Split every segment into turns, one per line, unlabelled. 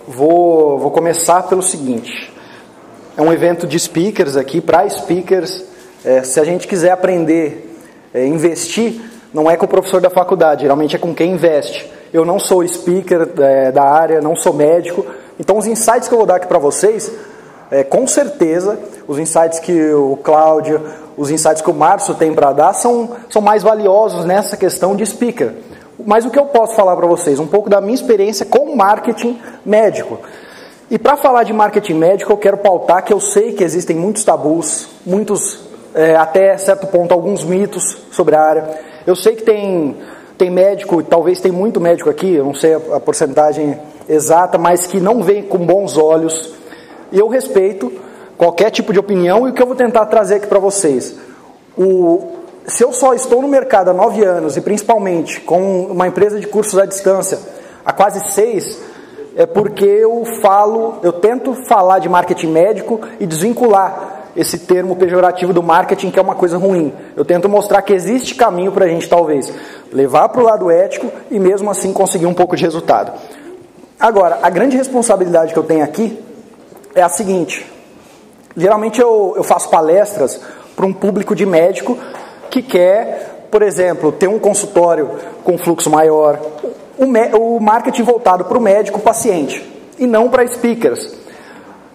Vou começar pelo seguinte. É um evento de speakers aqui, para speakers. Se a gente quiser aprender, investir, não é com o professor da faculdade, geralmente é com quem investe. Eu não sou speaker da área, não sou médico, então os insights que eu vou dar aqui para vocês, com certeza, os insights que o Cláudio, os insights que o Márcio tem para dar são mais valiosos nessa questão de speaker. Mas o que eu posso falar para vocês? Um pouco da minha experiência com marketing médico. E para falar de marketing médico, eu quero pautar que eu sei que existem muitos tabus, até certo ponto, alguns mitos sobre a área. Eu sei que tem médico, talvez tem muito médico aqui, eu não sei a porcentagem exata, mas que não vem com bons olhos. E eu respeito qualquer tipo de opinião, e o que eu vou tentar trazer aqui para vocês. Se eu só estou no mercado há 9 anos, e principalmente com uma empresa de cursos à distância há quase 6, é porque eu tento falar de marketing médico e desvincular esse termo pejorativo do marketing, que é uma coisa ruim. Eu tento mostrar que existe caminho para a gente, talvez, levar para o lado ético e mesmo assim conseguir um pouco de resultado. Agora, a grande responsabilidade que eu tenho aqui é a seguinte. Geralmente eu faço palestras para um público de médico que quer, por exemplo, ter um consultório com fluxo maior, o marketing voltado para o médico-paciente e não para speakers.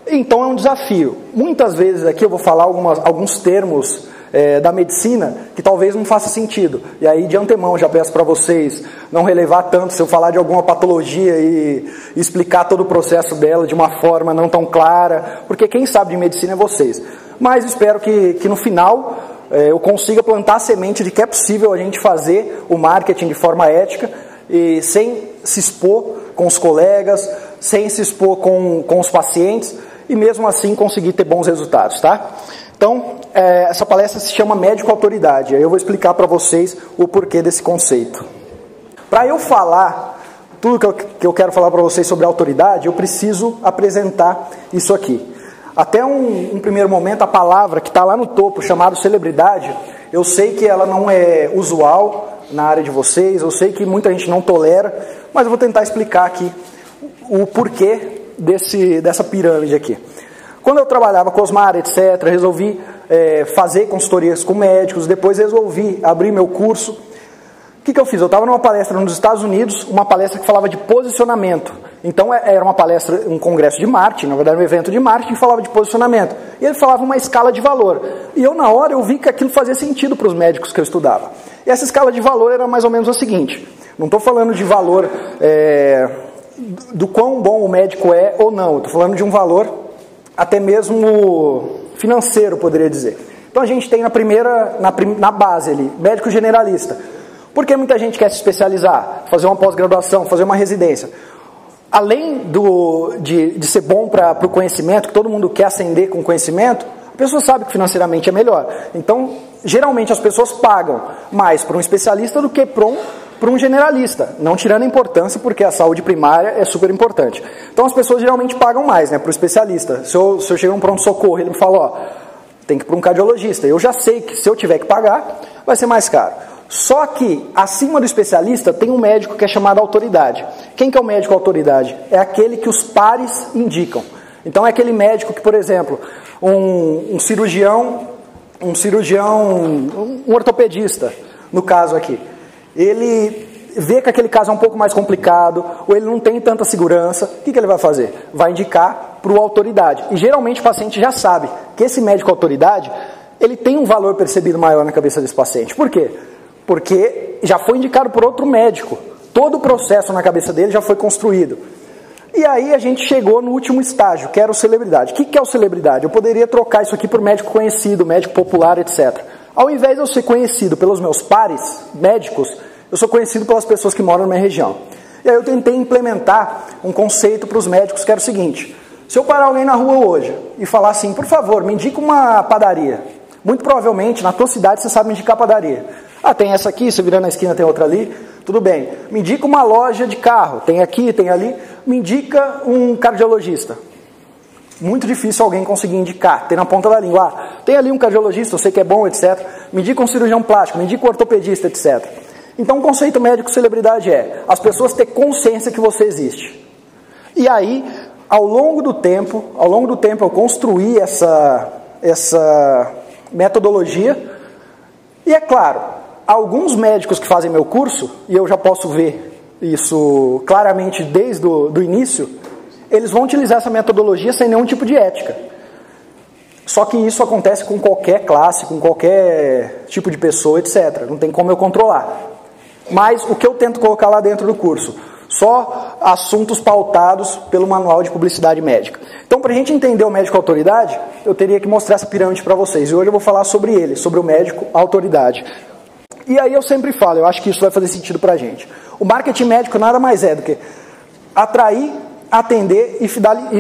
Então é um desafio. Muitas vezes aqui eu vou falar alguns termos da medicina que talvez não faça sentido. E aí de antemão já peço para vocês não relevar tanto se eu falar de alguma patologia e explicar todo o processo dela de uma forma não tão clara, porque quem sabe de medicina é vocês. Mas espero que no final eu consiga plantar a semente de que é possível a gente fazer o marketing de forma ética e sem se expor com os colegas, sem se expor com os pacientes, e mesmo assim conseguir ter bons resultados, tá? Então, essa palestra se chama Médico Autoridade. Aí eu vou explicar para vocês o porquê desse conceito. Para eu falar tudo que eu quero falar para vocês sobre autoridade, eu preciso apresentar isso aqui. Até um primeiro momento, a palavra que está lá no topo, chamada celebridade, eu sei que ela não é usual na área de vocês, eu sei que muita gente não tolera, mas eu vou tentar explicar aqui o porquê dessa pirâmide aqui. Quando eu trabalhava com Osmar, etc., resolvi fazer consultorias com médicos, depois resolvi abrir meu curso. O que eu fiz? Eu estava numa palestra nos Estados Unidos, uma palestra que falava de posicionamento. Então era uma palestra, um congresso de marketing, na verdade um evento de marketing que falava de posicionamento. E ele falava uma escala de valor. E eu na hora eu vi que aquilo fazia sentido para os médicos que eu estudava. E essa escala de valor era mais ou menos a seguinte. Não estou falando de valor do quão bom o médico é ou não. Estou falando de um valor até mesmo financeiro, poderia dizer. Então a gente tem na base ali, médico generalista. Porque muita gente quer se especializar, fazer uma pós-graduação, fazer uma residência. Além de ser bom para o conhecimento, que todo mundo quer ascender com conhecimento, a pessoa sabe que financeiramente é melhor. Então, geralmente as pessoas pagam mais para um especialista do que para um generalista. Não tirando a importância, porque a saúde primária é super importante. Então as pessoas geralmente pagam mais, para o especialista. Se eu chego num pronto-socorro e ele me fala, tem que ir para um cardiologista. Eu já sei que se eu tiver que pagar, vai ser mais caro. Só que, acima do especialista, tem um médico que é chamado autoridade. Quem que é o médico autoridade? É aquele que os pares indicam. Então é aquele médico que, por exemplo, um ortopedista, no caso aqui, ele vê que aquele caso é um pouco mais complicado, ou ele não tem tanta segurança, o que ele vai fazer? Vai indicar para o autoridade. E geralmente o paciente já sabe que esse médico autoridade, ele tem um valor percebido maior na cabeça desse paciente. Por quê? Porque já foi indicado por outro médico. Todo o processo na cabeça dele já foi construído. E aí a gente chegou no último estágio, que era o celebridade. O que é o celebridade? Eu poderia trocar isso aqui por médico conhecido, médico popular, etc. Ao invés de eu ser conhecido pelos meus pares médicos, eu sou conhecido pelas pessoas que moram na minha região. E aí eu tentei implementar um conceito para os médicos que era o seguinte. Se eu parar alguém na rua hoje e falar assim, por favor, me indica uma padaria. Muito provavelmente, na tua cidade, você sabe me indicar padaria. Tem essa aqui, se virar na esquina tem outra ali, tudo bem. Me indica uma loja de carro, tem aqui, tem ali. Me indica um cardiologista. Muito difícil alguém conseguir indicar, tem na ponta da língua. Tem ali um cardiologista, eu sei que é bom, etc. Me indica um cirurgião plástico, me indica um ortopedista, etc. Então o conceito médico celebridade é as pessoas ter consciência que você existe. E aí, Ao longo do tempo eu construí essa metodologia. E é claro, alguns médicos que fazem meu curso, e eu já posso ver isso claramente desde o início, eles vão utilizar essa metodologia sem nenhum tipo de ética. Só que isso acontece com qualquer classe, com qualquer tipo de pessoa, etc. Não tem como eu controlar. Mas o que eu tento colocar lá dentro do curso? Só assuntos pautados pelo Manual de Publicidade Médica. Então, para a gente entender o médico autoridade, eu teria que mostrar essa pirâmide para vocês. E hoje eu vou falar sobre ele, sobre o médico autoridade. E aí eu sempre falo, eu acho que isso vai fazer sentido para a gente. O marketing médico nada mais é do que atrair, atender e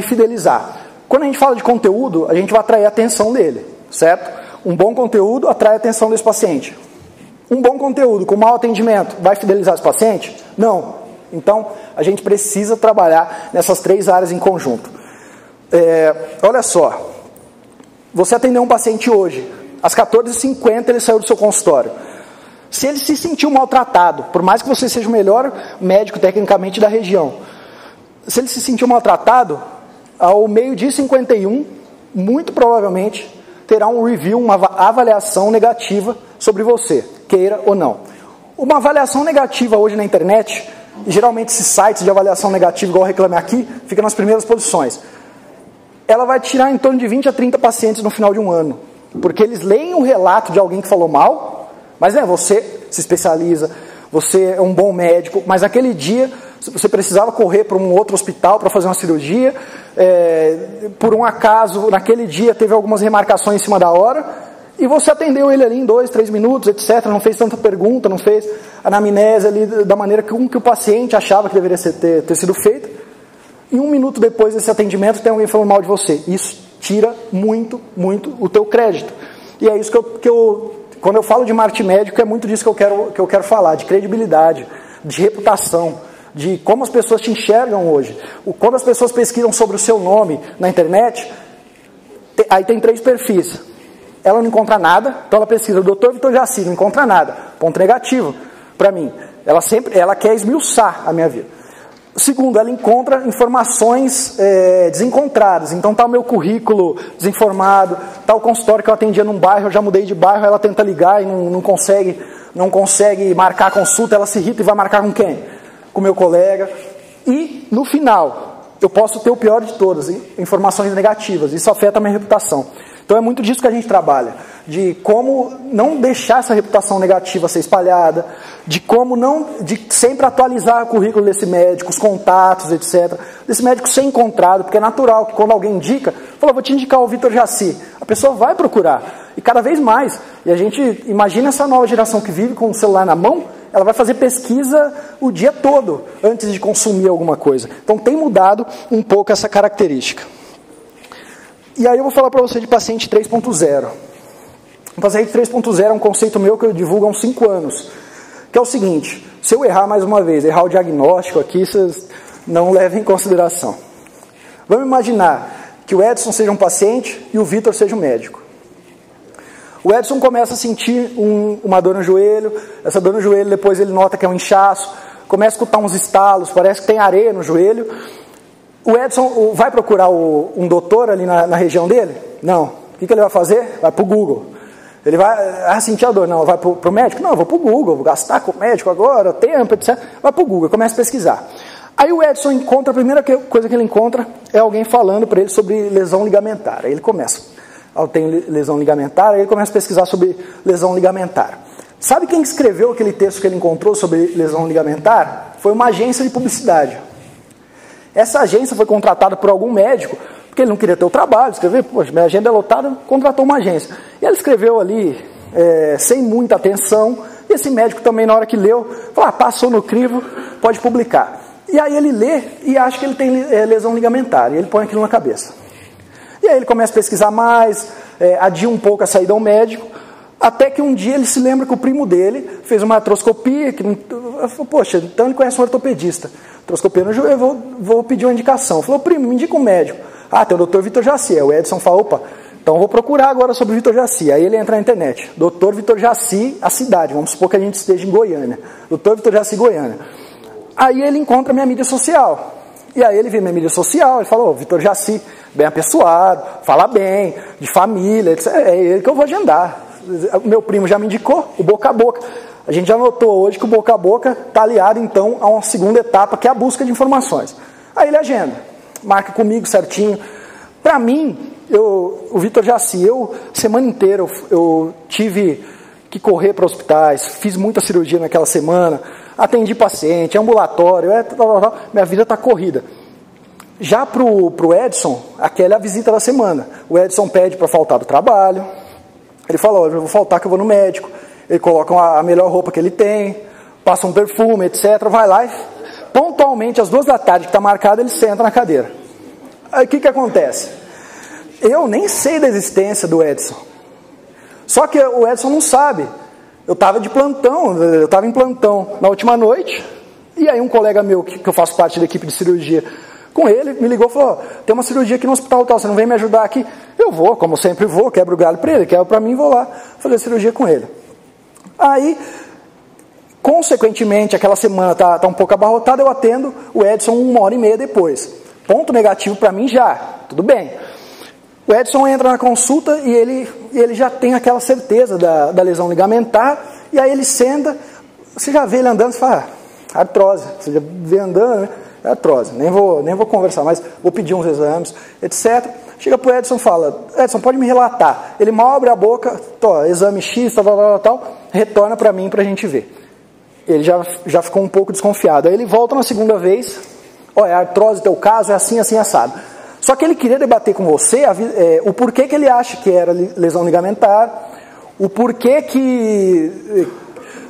fidelizar. Quando a gente fala de conteúdo, a gente vai atrair a atenção dele, certo? Um bom conteúdo atrai a atenção desse paciente. Um bom conteúdo com mau atendimento vai fidelizar esse paciente? Não. Então, a gente precisa trabalhar nessas 3 áreas em conjunto. Olha só, você atendeu um paciente hoje, às 14h50 ele saiu do seu consultório. Se ele se sentiu maltratado, por mais que você seja o melhor médico tecnicamente da região, se ele se sentiu maltratado, ao 12h51, muito provavelmente terá um review, uma avaliação negativa sobre você, queira ou não. Uma avaliação negativa hoje na internet, e geralmente esses sites de avaliação negativa, igual o Reclame Aqui, fica nas primeiras posições. Ela vai tirar em torno de 20 a 30 pacientes no final de um ano, porque eles leem o relato de alguém que falou mal, mas você se especializa, você é um bom médico, mas aquele dia você precisava correr para um outro hospital para fazer uma cirurgia, por um acaso, naquele dia teve algumas remarcações em cima da hora, e você atendeu ele ali em 2, 3 minutos, etc. Não fez tanta pergunta, não fez anamnese ali da maneira que o paciente achava que deveria ter sido feita. E 1 minuto depois desse atendimento tem alguém falando mal de você. Isso tira muito, muito o teu crédito. E é isso que eu quando eu falo de marketing médico, é muito disso que eu quero falar, de credibilidade, de reputação, de como as pessoas te enxergam hoje. Quando as pessoas pesquisam sobre o seu nome na internet, aí tem 3 perfis. Ela não encontra nada, então ela pesquisa Dr. Vitor Jaci, não encontra nada. Ponto negativo para mim. Ela quer esmiuçar a minha vida. Segundo, ela encontra informações desencontradas. Então está o meu currículo desinformado, está o consultório que eu atendia num bairro, eu já mudei de bairro, ela tenta ligar e não consegue marcar a consulta, ela se irrita e vai marcar com quem? Com o meu colega. E no final, eu posso ter o pior de todas, informações negativas. Isso afeta a minha reputação. Então é muito disso que a gente trabalha, de como não deixar essa reputação negativa ser espalhada, de sempre atualizar o currículo desse médico, os contatos, etc. Desse médico ser encontrado, porque é natural que quando alguém indica, fala, vou te indicar o Vitor Jaci, a pessoa vai procurar, e cada vez mais. E a gente imagina essa nova geração que vive com o celular na mão, ela vai fazer pesquisa o dia todo, antes de consumir alguma coisa. Então tem mudado um pouco essa característica. E aí eu vou falar para você de paciente 3.0. O paciente 3.0 é um conceito meu que eu divulgo há uns 5 anos. Que é o seguinte, se eu errar mais uma vez, errar o diagnóstico aqui, vocês não levem em consideração. Vamos imaginar que o Edson seja um paciente e o Vitor seja um médico. O Edson começa a sentir uma dor no joelho, essa dor no joelho depois ele nota que é um inchaço, começa a escutar uns estalos, parece que tem areia no joelho. O Edson vai procurar um doutor ali na região dele? Não. O que ele vai fazer? Vai para o Google. Ele vai sentir a dor. Não, vai para o médico? Não, eu vou para o Google, vou gastar com o médico agora, tempo, etc. Vai para o Google, começa a pesquisar. Aí o Edson encontra, a primeira coisa que ele encontra é alguém falando para ele sobre lesão ligamentar. Aí ele começa, tem lesão ligamentar, aí ele começa a pesquisar sobre lesão ligamentar. Sabe quem escreveu aquele texto que ele encontrou sobre lesão ligamentar? Foi uma agência de publicidade. Essa agência foi contratada por algum médico, porque ele não queria ter o trabalho, escrever, poxa, minha agenda é lotada, contratou uma agência. E ele escreveu ali, sem muita atenção, e esse médico também, na hora que leu, falou, passou no crivo, pode publicar. E aí ele lê e acha que ele tem lesão ligamentar, e ele põe aquilo na cabeça. E aí ele começa a pesquisar mais, adia um pouco a saída ao médico, até que um dia ele se lembra que o primo dele fez uma artroscopia, poxa, então ele conhece um ortopedista. Artroscopia no joelho, vou pedir uma indicação. Falou, primo, me indica um médico. Tem o Dr. Vitor Jaci. O Edson fala, opa, então eu vou procurar agora sobre o Vitor Jaci. Aí ele entra na internet. Dr. Vitor Jaci, a cidade, vamos supor que a gente esteja em Goiânia. Dr. Vitor Jaci, Goiânia. Aí ele encontra a minha mídia social. E aí ele viu minha mídia social, ele falou, Vitor Jaci, bem apessoado, fala bem, de família, é ele que eu vou agendar. O meu primo já me indicou, o boca a boca. A gente já notou hoje que o boca a boca está aliado, então, a uma segunda etapa, que é a busca de informações. Aí ele agenda, marca comigo certinho. Para mim, o Vitor Jaci, semana inteira, eu tive que correr para hospitais, fiz muita cirurgia naquela semana, atendi paciente, ambulatório, minha vida está corrida. Já para o Edson, aquela é a visita da semana. O Edson pede para faltar do trabalho, ele fala, eu vou faltar que eu vou no médico, ele coloca a melhor roupa que ele tem, passa um perfume, etc, vai lá e pontualmente às 14h, que está marcado, ele senta na cadeira. Aí o que acontece? Eu nem sei da existência do Edson. Só que o Edson não sabe. Eu estava em plantão na última noite, e aí um colega meu, que eu faço parte da equipe de cirurgia, com ele, me ligou e falou, tem uma cirurgia aqui no hospital tal, você não vem me ajudar aqui? Eu vou, como sempre vou, quebro o galho para ele, quebro para mim, vou lá fazer a cirurgia com ele. Aí, consequentemente, aquela semana tá um pouco abarrotada, eu atendo o Edson 1h30 depois. Ponto negativo para mim já, tudo bem. O Edson entra na consulta e ele já tem aquela certeza da lesão ligamentar, e aí ele senta, você já vê ele andando, você fala, artrose, você já vê andando, né? É artrose, nem vou conversar, mas vou pedir uns exames, etc. Chega pro Edson e fala, Edson, pode me relatar. Ele mal abre a boca, exame X, tal, retorna para mim para a gente ver. Ele já ficou um pouco desconfiado. Aí ele volta na segunda vez, é artrose, teu caso é assim, assim, assado. Só que ele queria debater com você o porquê que ele acha que era lesão ligamentar, o porquê que...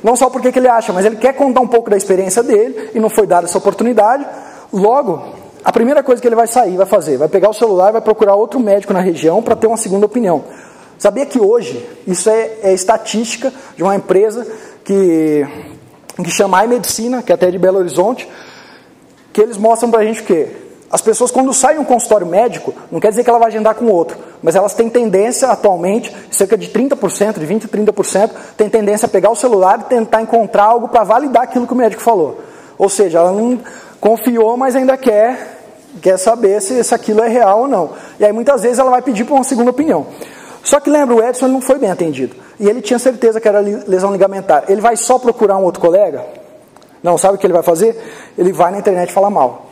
Não só o porquê que ele acha, mas ele quer contar um pouco da experiência dele, e não foi dada essa oportunidade. Logo, a primeira coisa que ele vai fazer, vai pegar o celular e vai procurar outro médico na região para ter uma segunda opinião. Sabia que hoje, isso é estatística de uma empresa que chama iMedicina, que é até de Belo Horizonte, que eles mostram pra gente o quê? As pessoas, quando saem de um consultório médico, não quer dizer que ela vai agendar com outro, mas elas têm tendência, atualmente, cerca de 30%, de 20% a 30%, tem tendência a pegar o celular e tentar encontrar algo para validar aquilo que o médico falou. Ou seja, ela não confiou, mas ainda quer saber se aquilo é real ou não. E aí, muitas vezes, ela vai pedir por uma segunda opinião. Só que lembra, o Edson ele não foi bem atendido. E ele tinha certeza que era lesão ligamentar. Ele vai só procurar um outro colega? Não, sabe o que ele vai fazer? Ele vai na internet falar mal.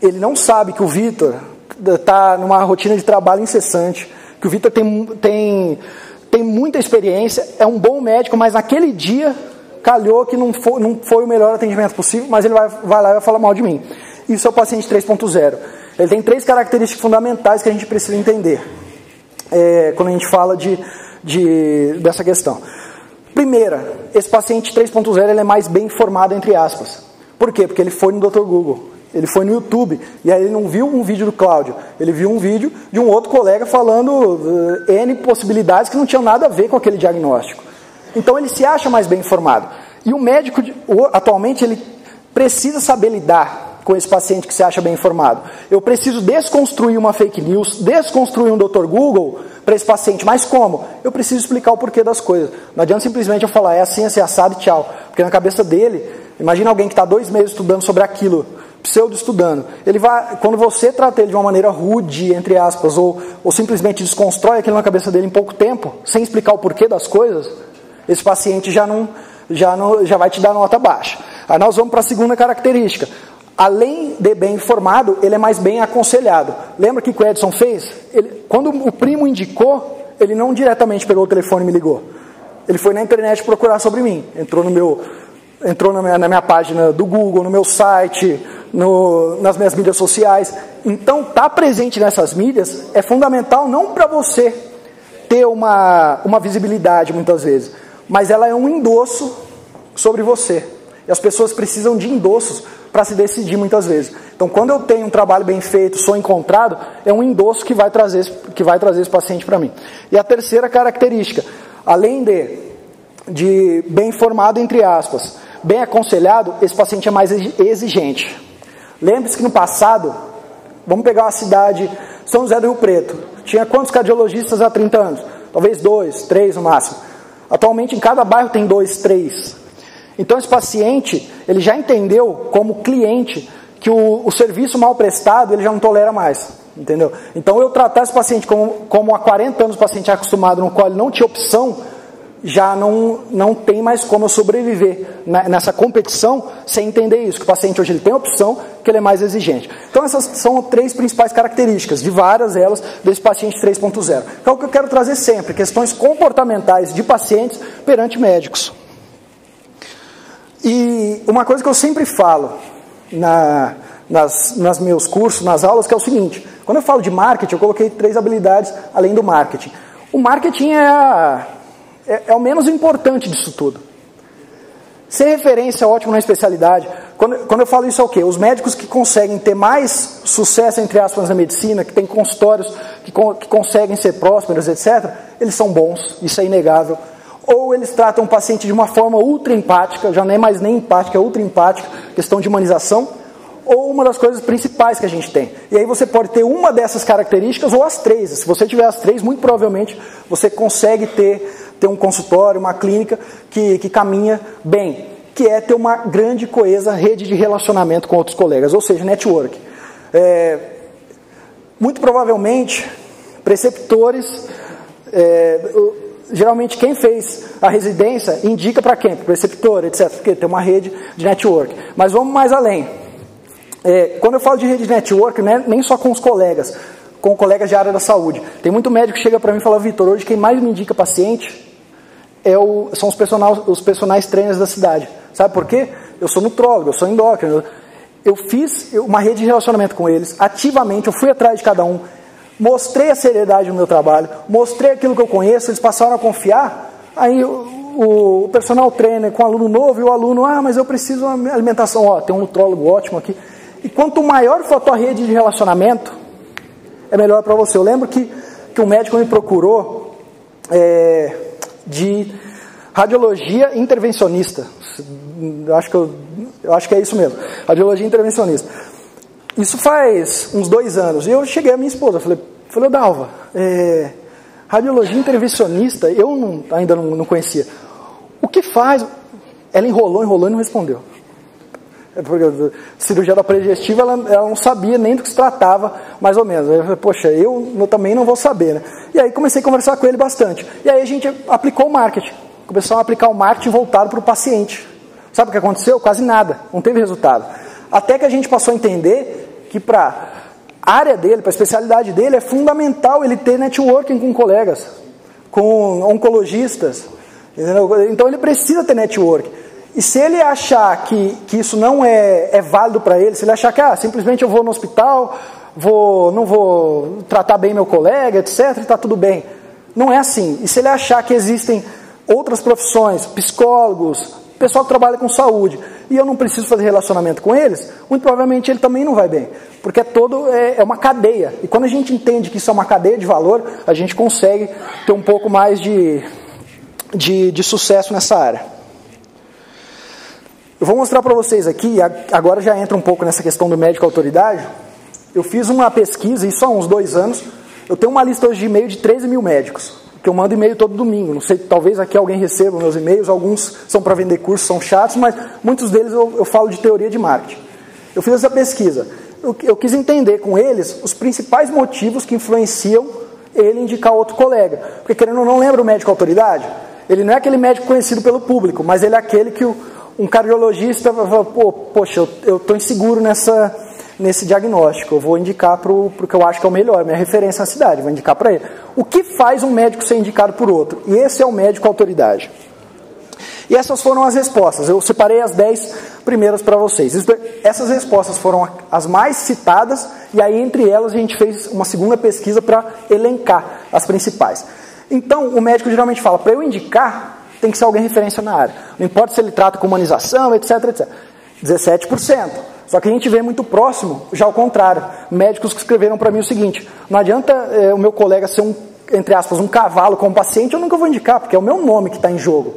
Ele não sabe que o Vitor está numa rotina de trabalho incessante, que o Vitor tem muita experiência, é um bom médico, mas naquele dia calhou que não foi o melhor atendimento possível, mas ele vai lá e vai falar mal de mim. Isso é o paciente 3.0. Ele tem 3 características fundamentais que a gente precisa entender quando a gente fala dessa questão. Primeira, esse paciente 3.0 ele é mais bem informado, entre aspas. Por quê? Porque ele foi no Dr. Google. Ele foi no YouTube, e aí ele não viu um vídeo do Cláudio, ele viu um vídeo de um outro colega falando N possibilidades que não tinham nada a ver com aquele diagnóstico. Então ele se acha mais bem informado. E o médico, atualmente, ele precisa saber lidar com esse paciente que se acha bem informado. Eu preciso desconstruir uma fake news, desconstruir um Dr. Google para esse paciente. Mas como? Eu preciso explicar o porquê das coisas. Não adianta simplesmente eu falar, é assim, é assado e tchau. Porque na cabeça dele, imagina alguém que está 2 meses estudando sobre aquilo, pseudo-estudando. Ele vai, quando você trata ele de uma maneira rude, entre aspas, ou simplesmente desconstrói aquilo na cabeça dele em pouco tempo, sem explicar o porquê das coisas, esse paciente já vai te dar nota baixa. Aí nós vamos para a segunda característica. Além de bem informado, ele é mais bem aconselhado. Lembra que o Edson fez? Quando o primo indicou, ele não diretamente pegou o telefone e me ligou. Ele foi na internet procurar sobre mim. Entrou na minha página do Google, no meu site, nas minhas mídias sociais. Então, estar presente nessas mídias é fundamental não para você ter uma visibilidade, muitas vezes, mas ela é um endosso sobre você. E as pessoas precisam de endossos para se decidir muitas vezes. Então, quando eu tenho um trabalho bem feito, sou encontrado, é um endosso que vai trazer esse paciente para mim. E a terceira característica, além de bem informado, entre aspas, bem aconselhado, esse paciente é mais exigente. Lembre-se que no passado, vamos pegar uma cidade, São José do Rio Preto, tinha quantos cardiologistas há 30 anos? Talvez 2, 3 no máximo. Atualmente em cada bairro tem 2, 3. Então esse paciente, ele já entendeu como cliente que o serviço mal prestado ele já não tolera mais, entendeu? Então eu tratar esse paciente como há 40 anos o paciente é acostumado, no qual ele não tinha opção, já não tem mais como eu sobreviver nessa competição sem entender isso, que o paciente hoje ele tem opção, que ele é mais exigente. Então essas são 3 principais características, de várias elas, desse paciente 3.0. Então é o que eu quero trazer sempre, questões comportamentais de pacientes perante médicos. E uma coisa que eu sempre falo nas meus cursos, nas aulas, que é o seguinte, quando eu falo de marketing, eu coloquei 3 habilidades além do marketing. O marketing é o menos importante disso tudo. Ser referência é ótimo na especialidade. Quando eu falo isso é o quê? Os médicos que conseguem ter mais sucesso, entre aspas, na medicina, que têm consultórios que conseguem ser prósperos, etc., eles são bons, isso é inegável. Ou eles tratam o paciente de uma forma ultra empática, já não é mais nem empática, é ultra empática, questão de humanização, ou uma das coisas principais que a gente tem. E aí você pode ter uma dessas características ou as 3. Se você tiver as 3, muito provavelmente você consegue ter um consultório, uma clínica que caminha bem, que é ter uma grande coesa rede de relacionamento com outros colegas, ou seja, network. Muito provavelmente, preceptores, geralmente quem fez a residência indica para quem? Para o preceptor, etc. Porque tem uma rede de network. Mas vamos mais além. Quando eu falo de rede de network, não é nem só com os colegas, com colegas de área da saúde. Tem muito médico que chega para mim e fala, Vitor, hoje quem mais me indica paciente são os personagens trainers da cidade. Sabe por quê? Eu sou nutrólogo, eu sou endócrino. Eu fiz uma rede de relacionamento com eles, ativamente, eu fui atrás de cada um, mostrei a seriedade do meu trabalho, mostrei aquilo que eu conheço, eles passaram a confiar, aí o personal trainer com o aluno novo, e o aluno, mas eu preciso de uma alimentação, tem um nutrólogo ótimo aqui. E quanto maior for a tua rede de relacionamento, é melhor para você. Eu lembro que um médico me procurou de radiologia intervencionista. Eu acho que é isso mesmo, radiologia intervencionista. Isso faz uns 2 anos. E eu cheguei à minha esposa, falei, Dalva, radiologia intervencionista, eu ainda não conhecia. O que faz? Ela enrolou e não respondeu. Porque cirurgia da predigestiva, ela não sabia nem do que se tratava, mais ou menos. Eu falei, poxa, eu também não vou saber, né? E aí comecei a conversar com ele bastante. E aí a gente aplicou o marketing. Começou a aplicar o marketing voltado para o paciente. Sabe o que aconteceu? Quase nada. Não teve resultado. Até que a gente passou a entender que para a área dele, para a especialidade dele, é fundamental ele ter networking com colegas, com oncologistas. Entendeu? Então ele precisa ter networking. E se ele achar que isso não é válido para ele, se ele achar que simplesmente eu vou no hospital, não vou tratar bem meu colega, etc., está tudo bem. Não é assim. E se ele achar que existem outras profissões, psicólogos, pessoal que trabalha com saúde, e eu não preciso fazer relacionamento com eles, muito provavelmente ele também não vai bem. Porque é uma cadeia. E quando a gente entende que isso é uma cadeia de valor, a gente consegue ter um pouco mais de sucesso nessa área. Eu vou mostrar para vocês aqui, agora já entra um pouco nessa questão do médico autoridade. Eu fiz uma pesquisa, isso há uns 2 anos. Eu tenho uma lista hoje de e-mail de 13 mil médicos, que eu mando e-mail todo domingo. Não sei, talvez aqui alguém receba meus e-mails, alguns são para vender cursos, são chatos, mas muitos deles eu falo de teoria de marketing. Eu fiz essa pesquisa. Eu quis entender com eles os principais motivos que influenciam ele indicar outro colega. Porque querendo ou não, lembra o médico autoridade? Ele não é aquele médico conhecido pelo público, mas ele é aquele que um cardiologista fala, poxa, eu estou inseguro nesse diagnóstico, eu vou indicar para o que eu acho que é o melhor, minha referência na cidade, vou indicar para ele. O que faz um médico ser indicado por outro? E esse é o médico autoridade. E essas foram as respostas, eu separei as 10 primeiras para vocês. Essas respostas foram as mais citadas, e aí entre elas a gente fez uma segunda pesquisa para elencar as principais. Então o médico geralmente fala, para eu indicar, tem que ser alguém referência na área. Não importa se ele trata com humanização, etc, etc. 17%. Só que a gente vê muito próximo, já ao contrário. Médicos que escreveram para mim o seguinte, não adianta o meu colega ser entre aspas, um cavalo com um paciente, eu nunca vou indicar, porque é o meu nome que está em jogo.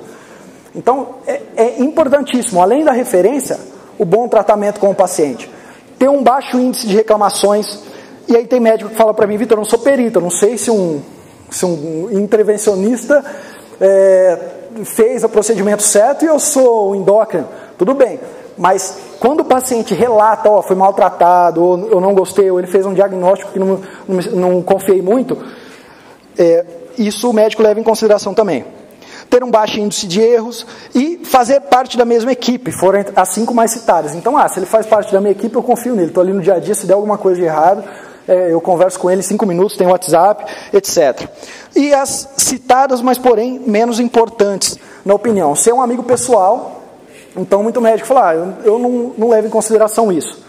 Então, é importantíssimo, além da referência, o bom tratamento com o paciente. Ter um baixo índice de reclamações. E aí tem médico que fala para mim, Vitor, eu não sou perito, eu não sei se um intervencionista fez o procedimento certo e eu sou endócrino. Tudo bem, Mas quando o paciente relata, ó, foi maltratado, ou eu não gostei, ou ele fez um diagnóstico que não confiei muito, isso o médico leva em consideração também. Ter um baixo índice de erros e fazer parte da mesma equipe, foram as 5 mais citadas. Então, se ele faz parte da minha equipe, eu confio nele. Estou ali no dia a dia, se der alguma coisa de errado, eu converso com ele em 5 minutos, tem WhatsApp, etc. E as citadas, mas porém menos importantes, na opinião. Ser um amigo pessoal, então muito médico fala, eu não levo em consideração isso.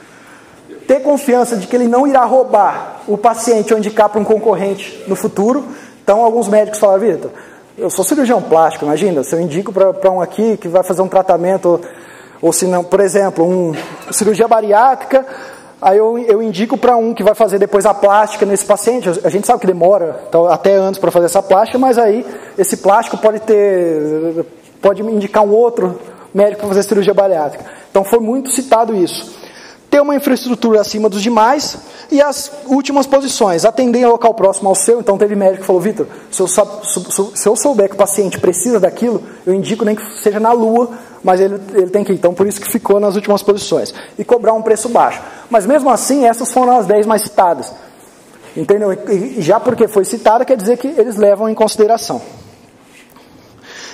Ter confiança de que ele não irá roubar o paciente ou indicar para um concorrente no futuro. Então, alguns médicos falam, Vitor, eu sou cirurgião plástico, imagina, se eu indico para um aqui que vai fazer um tratamento, ou se não, por exemplo, cirurgia bariátrica, aí eu indico para um que vai fazer depois a plástica nesse paciente, a gente sabe que demora até anos para fazer essa plástica, mas aí esse plástico pode indicar um outro médico para fazer cirurgia bariátrica. Então foi muito citado isso. Ter uma infraestrutura acima dos demais e as últimas posições, atender em local próximo ao seu. Então teve médico que falou, Vitor, se eu souber que o paciente precisa daquilo, eu indico nem que seja na lua, mas ele tem que ir. Então por isso que ficou nas últimas posições. E cobrar um preço baixo. Mas mesmo assim, essas foram as 10 mais citadas. Entendeu? E já porque foi citada, quer dizer que eles levam em consideração.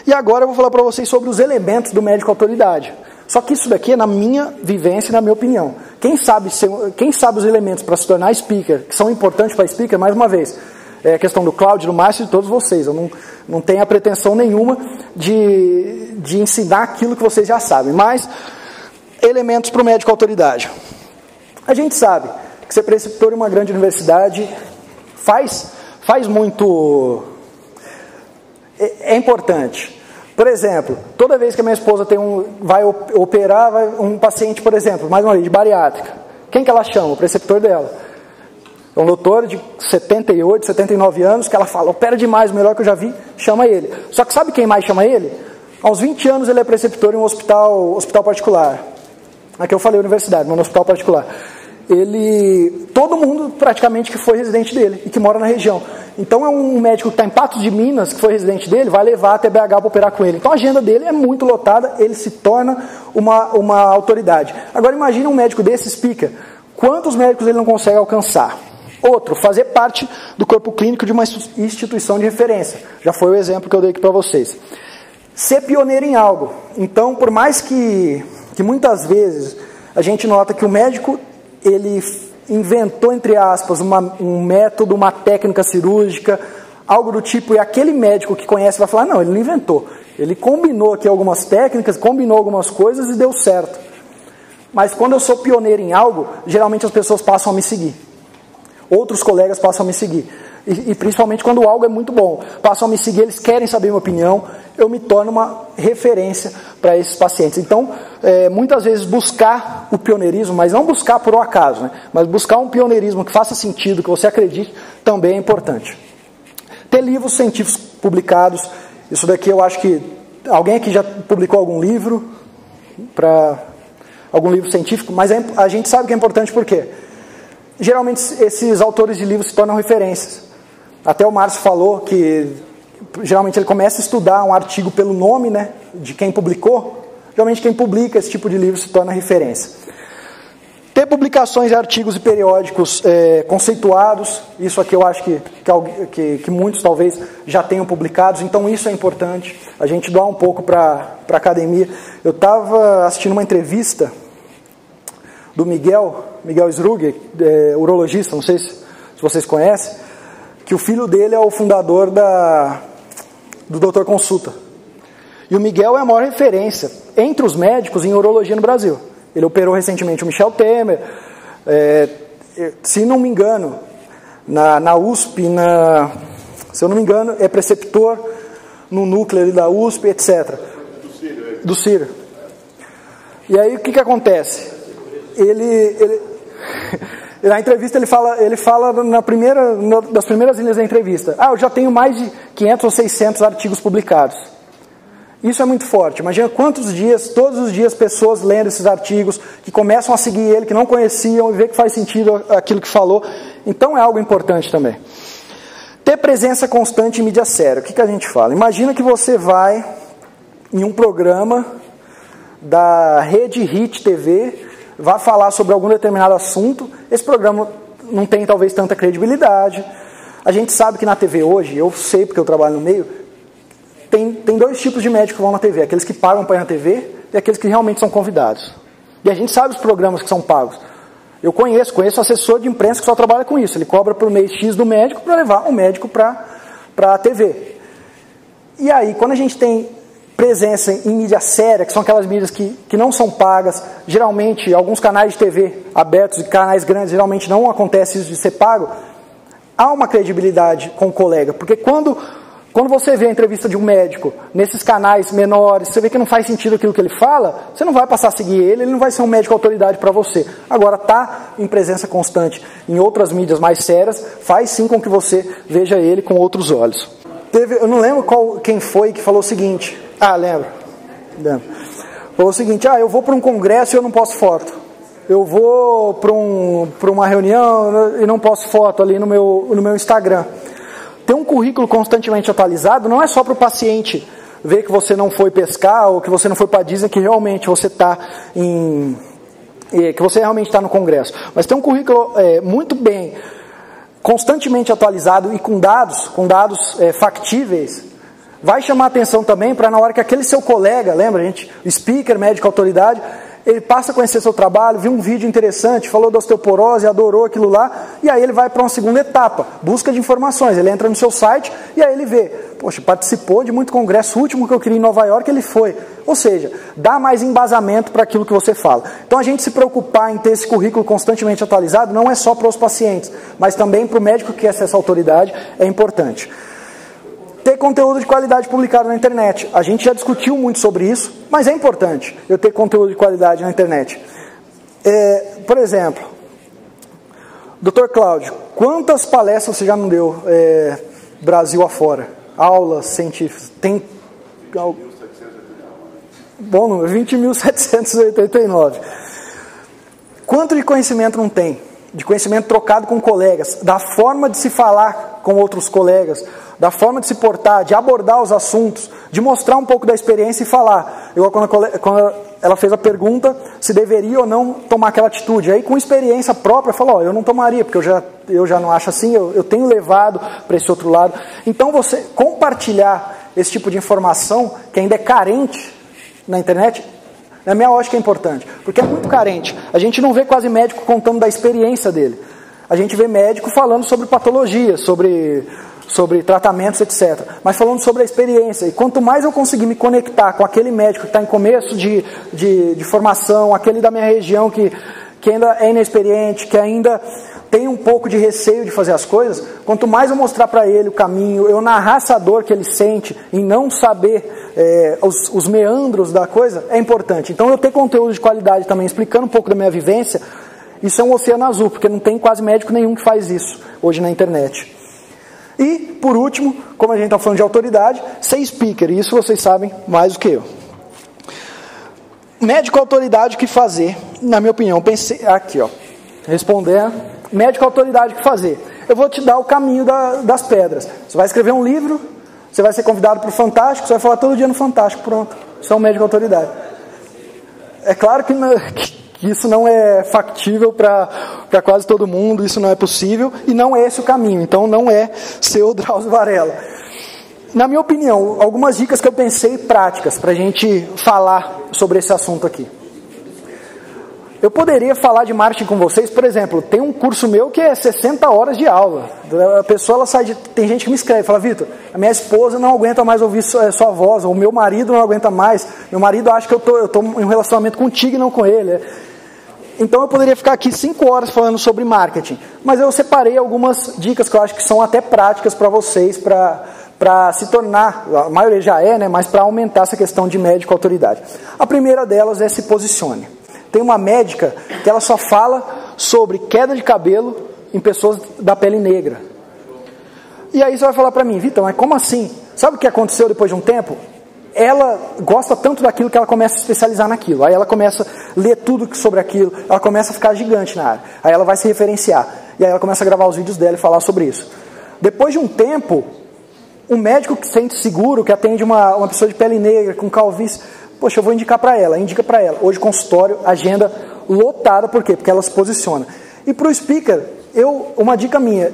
E agora eu vou falar para vocês sobre os elementos do médico autoridade. Só que isso daqui é na minha vivência e na minha opinião. Quem sabe os elementos para se tornar speaker, que são importantes para speaker, mais uma vez, é a questão do Cláudio, do Márcio e de todos vocês. Eu não tenho a pretensão nenhuma de ensinar aquilo que vocês já sabem. Mas, elementos para o médico autoridade. A gente sabe que ser preceptor em uma grande universidade faz muito... É importante. Por exemplo, toda vez que a minha esposa vai operar um paciente, por exemplo, mais uma vez, de bariátrica, quem que ela chama? O preceptor dela. É um doutor de 78, 79 anos, que ela fala, opera demais, o melhor que eu já vi, chama ele. Só que sabe quem mais chama ele? Há uns 20 anos ele é preceptor em um hospital particular. Aqui eu falei universidade, mas no hospital particular. Todo mundo praticamente que foi residente dele e que mora na região. Então é um médico que está em Patos de Minas, que foi residente dele, vai levar até BH para operar com ele. Então a agenda dele é muito lotada, ele se torna uma autoridade. Agora imagine um médico desse speaker, quantos médicos ele não consegue alcançar? Outro, fazer parte do corpo clínico de uma instituição de referência. Já foi o exemplo que eu dei aqui para vocês. Ser pioneiro em algo. Então, por mais que muitas vezes a gente nota que o médico, ele inventou, entre aspas, um método, uma técnica cirúrgica, algo do tipo, e aquele médico que conhece vai falar, não, ele não inventou. Ele combinou aqui algumas técnicas, combinou algumas coisas e deu certo. Mas quando eu sou pioneiro em algo, geralmente as pessoas passam a me seguir. Outros colegas passam a me seguir. E principalmente quando algo é muito bom. Passam a me seguir, eles querem saber minha opinião, eu me torno uma referência para esses pacientes. Então, muitas vezes buscar o pioneirismo, mas não buscar por um acaso, né? Mas buscar um pioneirismo que faça sentido, que você acredite, também é importante. Ter livros científicos publicados, isso daqui eu acho que... Alguém aqui já publicou algum livro? Algum livro científico? Mas a gente sabe que é importante por quê? Geralmente esses autores de livros se tornam referências. Até o Márcio falou que geralmente ele começa a estudar um artigo pelo nome, né, de quem publicou. Geralmente quem publica esse tipo de livro se torna referência. Ter publicações de artigos e periódicos conceituados, isso aqui eu acho que muitos talvez já tenham publicados, então isso é importante, a gente doar um pouco para a academia. Eu estava assistindo uma entrevista do Miguel Sruger, urologista, não sei se vocês conhecem, que o filho dele é o fundador do Doutor Consulta. E o Miguel é a maior referência entre os médicos em urologia no Brasil. Ele operou recentemente o Michel Temer, se não me engano, na USP, se eu não me engano, é preceptor no núcleo ali da USP, etc. Do Ciro. E aí o que acontece? Na entrevista ele fala das primeiras linhas da entrevista. Eu já tenho mais de 500 ou 600 artigos publicados. Isso é muito forte. Imagina quantos dias, todos os dias, pessoas lendo esses artigos, que começam a seguir ele, que não conheciam, e ver que faz sentido aquilo que falou. Então é algo importante também. Ter presença constante em mídia séria. O que a gente fala? Imagina que você vai em um programa da rede Hit TV vai falar sobre algum determinado assunto. Esse programa não tem talvez tanta credibilidade. A gente sabe que na TV hoje, eu sei porque eu trabalho no meio, tem dois tipos de médicos que vão na TV, aqueles que pagam para ir na TV e aqueles que realmente são convidados. E a gente sabe os programas que são pagos. Eu conheço assessor de imprensa que só trabalha com isso. Ele cobra por mês X do médico para levar o médico para a TV. E aí, quando a gente tem presença em mídia séria, que são aquelas mídias que não são pagas, geralmente, alguns canais de TV abertos e canais grandes, geralmente não acontece isso de ser pago, há uma credibilidade com o colega. Porque quando você vê a entrevista de um médico nesses canais menores, você vê que não faz sentido aquilo que ele fala, você não vai passar a seguir ele não vai ser um médico autoridade para você. Agora, tá em presença constante em outras mídias mais sérias, faz sim com que você veja ele com outros olhos. Eu não lembro quem foi que falou o seguinte. Lembro. Falou o seguinte, eu vou para um congresso e eu não posto foto. Eu vou para uma reunião e não posto foto ali no meu Instagram. Ter um currículo constantemente atualizado não é só para o paciente ver que você não foi pescar ou que você não foi para a Disney, que realmente você está que você realmente está no congresso. Mas ter um currículo muito bem, constantemente atualizado e com dados factíveis, vai chamar atenção também para na hora que aquele seu colega, lembra, gente, speaker, médico, autoridade, ele passa a conhecer seu trabalho, viu um vídeo interessante, falou da osteoporose, adorou aquilo lá, e aí ele vai para uma segunda etapa, busca de informações, ele entra no seu site e aí ele vê, poxa, participou de muito congresso, o último que eu queria em Nova York ele foi, ou seja, dá mais embasamento para aquilo que você fala. Então a gente se preocupar em ter esse currículo constantemente atualizado não é só para os pacientes, mas também para o médico que acessa a autoridade é importante. Ter conteúdo de qualidade publicado na internet. A gente já discutiu muito sobre isso, mas é importante eu ter conteúdo de qualidade na internet. Por exemplo, Dr. Cláudio, quantas palestras você já não deu Brasil afora? Aulas científicas? Tem... Bom número, 20.789. Quanto de conhecimento não tem? De conhecimento trocado com colegas, da forma de se falar com outros colegas, da forma de se portar, de abordar os assuntos, de mostrar um pouco da experiência e falar. Quando ela fez a pergunta se deveria ou não tomar aquela atitude, aí com experiência própria, falou, eu não tomaria, porque eu já não acho assim, eu tenho levado para esse outro lado. Então você compartilhar esse tipo de informação, que ainda é carente na internet, na minha ótica é importante, porque é muito carente. A gente não vê quase médico contando da experiência dele. A gente vê médico falando sobre patologia, sobre tratamentos, etc. Mas falando sobre a experiência. E quanto mais eu conseguir me conectar com aquele médico que está em começo de formação, aquele da minha região que ainda é inexperiente, que ainda tem um pouco de receio de fazer as coisas, quanto mais eu mostrar para ele o caminho, eu narrar essa dor que ele sente em não saber os meandros da coisa, é importante. Então eu ter conteúdo de qualidade também, explicando um pouco da minha vivência, isso é um oceano azul, porque não tem quase médico nenhum que faz isso hoje na internet. E, por último, como a gente está falando de autoridade, ser speaker, e isso vocês sabem mais do que eu. Médico autoridade, o que fazer? Na minha opinião, pensei, aqui ó, responder, médico autoridade, o que fazer? Eu vou te dar o caminho das pedras. Você vai escrever um livro, você vai ser convidado para o Fantástico, você vai falar todo dia no Fantástico, pronto. Você é um médico autoridade. É claro que isso não é factível para quase todo mundo, isso não é possível, e não é esse o caminho, então não é ser o Drauzio Varela. Na minha opinião, algumas dicas que eu pensei práticas para a gente falar sobre esse assunto aqui. Eu poderia falar de marketing com vocês, por exemplo, tem um curso meu que é 60 horas de aula. A pessoa, ela sai tem gente que me escreve, fala, Vitor, a minha esposa não aguenta mais ouvir sua voz, ou o meu marido não aguenta mais, meu marido acha que eu estou em um relacionamento contigo e não com ele. Então eu poderia ficar aqui 5 horas falando sobre marketing, mas eu separei algumas dicas que eu acho que são até práticas para vocês, para se tornar, a maioria já é, né, mas para aumentar essa questão de médico autoridade. A primeira delas é se posicione. Tem uma médica que ela só fala sobre queda de cabelo em pessoas da pele negra. E aí você vai falar para mim, Vitor, mas como assim? Sabe o que aconteceu depois de um tempo? Ela gosta tanto daquilo que ela começa a se especializar naquilo. Aí ela começa a ler tudo sobre aquilo, ela começa a ficar gigante na área. Aí ela vai se referenciar. E aí ela começa a gravar os vídeos dela e falar sobre isso. Depois de um tempo, um médico que se sente seguro, que atende uma pessoa de pele negra, com calvície, poxa, eu vou indicar para ela, indica para ela. Hoje consultório, agenda lotada, por quê? Porque ela se posiciona. E para o speaker, uma dica minha,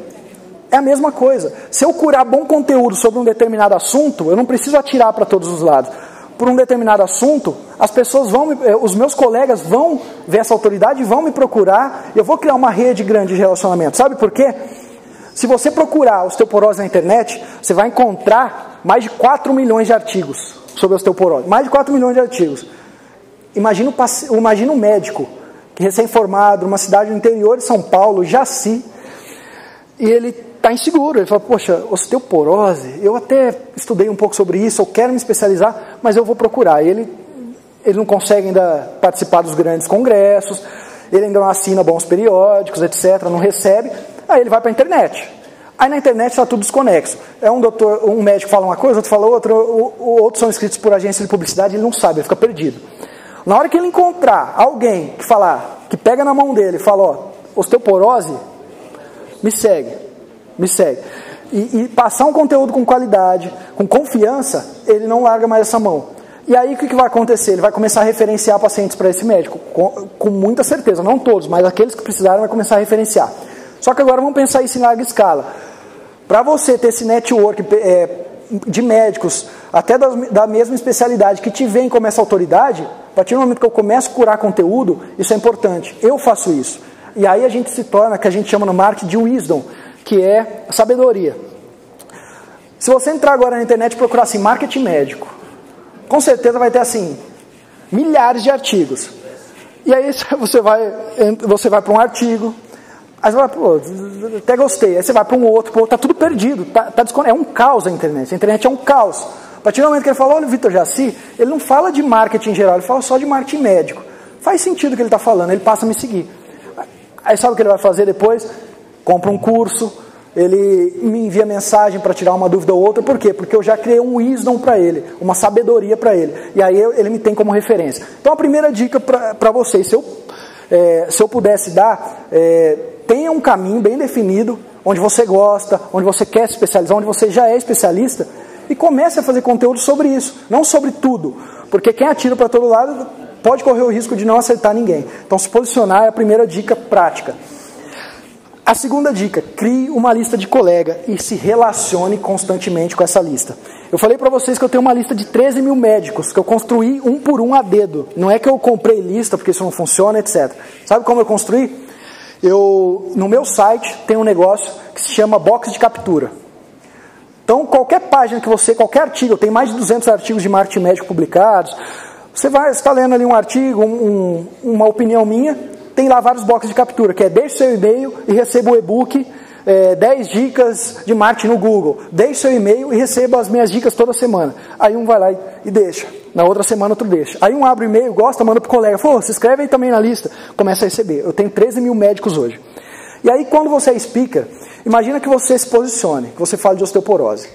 é a mesma coisa. Se eu curar bom conteúdo sobre um determinado assunto, eu não preciso atirar para todos os lados. Por um determinado assunto, as pessoas os meus colegas vão ver essa autoridade e vão me procurar, eu vou criar uma rede grande de relacionamento. Sabe por quê? Se você procurar osteoporose na internet, você vai encontrar mais de 4 milhões de artigos sobre osteoporose. Mais de 4 milhões de artigos. Imagina um médico, que recém-formado, numa cidade do interior de São Paulo, Jaci, e ele está inseguro. Ele fala, poxa, osteoporose, eu até estudei um pouco sobre isso, eu quero me especializar, mas eu vou procurar. Ele não consegue ainda participar dos grandes congressos, ele ainda não assina bons periódicos, etc., não recebe. Aí ele vai para a internet. Aí na internet está tudo desconexo. Um médico fala uma coisa, outro fala outra, outros são escritos por agência de publicidade, ele não sabe, ele fica perdido. Na hora que ele encontrar alguém que pega na mão dele e fala, ó, osteoporose, me segue. E passar um conteúdo com qualidade, com confiança, ele não larga mais essa mão. E aí o que vai acontecer? Ele vai começar a referenciar pacientes para esse médico, com muita certeza, não todos, mas aqueles que precisarem vai começar a referenciar. Só que agora vamos pensar isso em larga escala. Para você ter esse network de médicos, até da mesma especialidade, que te veem como essa autoridade, a partir do momento que eu começo a curar conteúdo, isso é importante. Eu faço isso. E aí a gente se torna, que a gente chama no marketing de wisdom, que é sabedoria. Se você entrar agora na internet e procurar assim, marketing médico, com certeza vai ter assim, milhares de artigos. E aí você vai para um artigo, aí você vai, pô, até gostei, aí você vai para um outro, pô, tá tudo perdido, é um caos a internet é um caos. A partir do momento que ele fala, olha o Vitor Jaci, ele não fala de marketing em geral, ele fala só de marketing médico. Faz sentido o que ele está falando, ele passa a me seguir. Aí sabe o que ele vai fazer depois? Compra um curso, ele me envia mensagem para tirar uma dúvida ou outra. Por quê? Porque eu já criei um wisdom para ele, uma sabedoria para ele. E aí ele me tem como referência. Então a primeira dica para vocês, se eu pudesse dar, tenha um caminho bem definido, onde você gosta, onde você quer se especializar, onde você já é especialista, e comece a fazer conteúdo sobre isso, não sobre tudo. Porque quem atira para todo lado pode correr o risco de não acertar ninguém. Então se posicionar é a primeira dica prática. A segunda dica, crie uma lista de colega e se relacione constantemente com essa lista. Eu falei para vocês que eu tenho uma lista de 13 mil médicos, que eu construí um por um a dedo. Não é que eu comprei lista porque isso não funciona, etc. Sabe como eu construí? No meu site tem um negócio que se chama box de captura. Então qualquer página qualquer artigo, eu tenho mais de 200 artigos de marketing médico publicados, você está lendo ali um artigo, uma opinião minha, tem lá vários boxes de captura, que é deixe seu e-mail e receba o e-book 10 dicas de marketing no Google. Deixe seu e-mail e receba as minhas dicas toda semana. Aí um vai lá e deixa. Na outra semana outro deixa. Aí um abre o e-mail, gosta, manda pro colega. Fala, se inscreve aí também na lista. Começa a receber. Eu tenho 13 mil médicos hoje. E aí quando você é speaker, imagina que você se posicione, que você fale de osteoporose.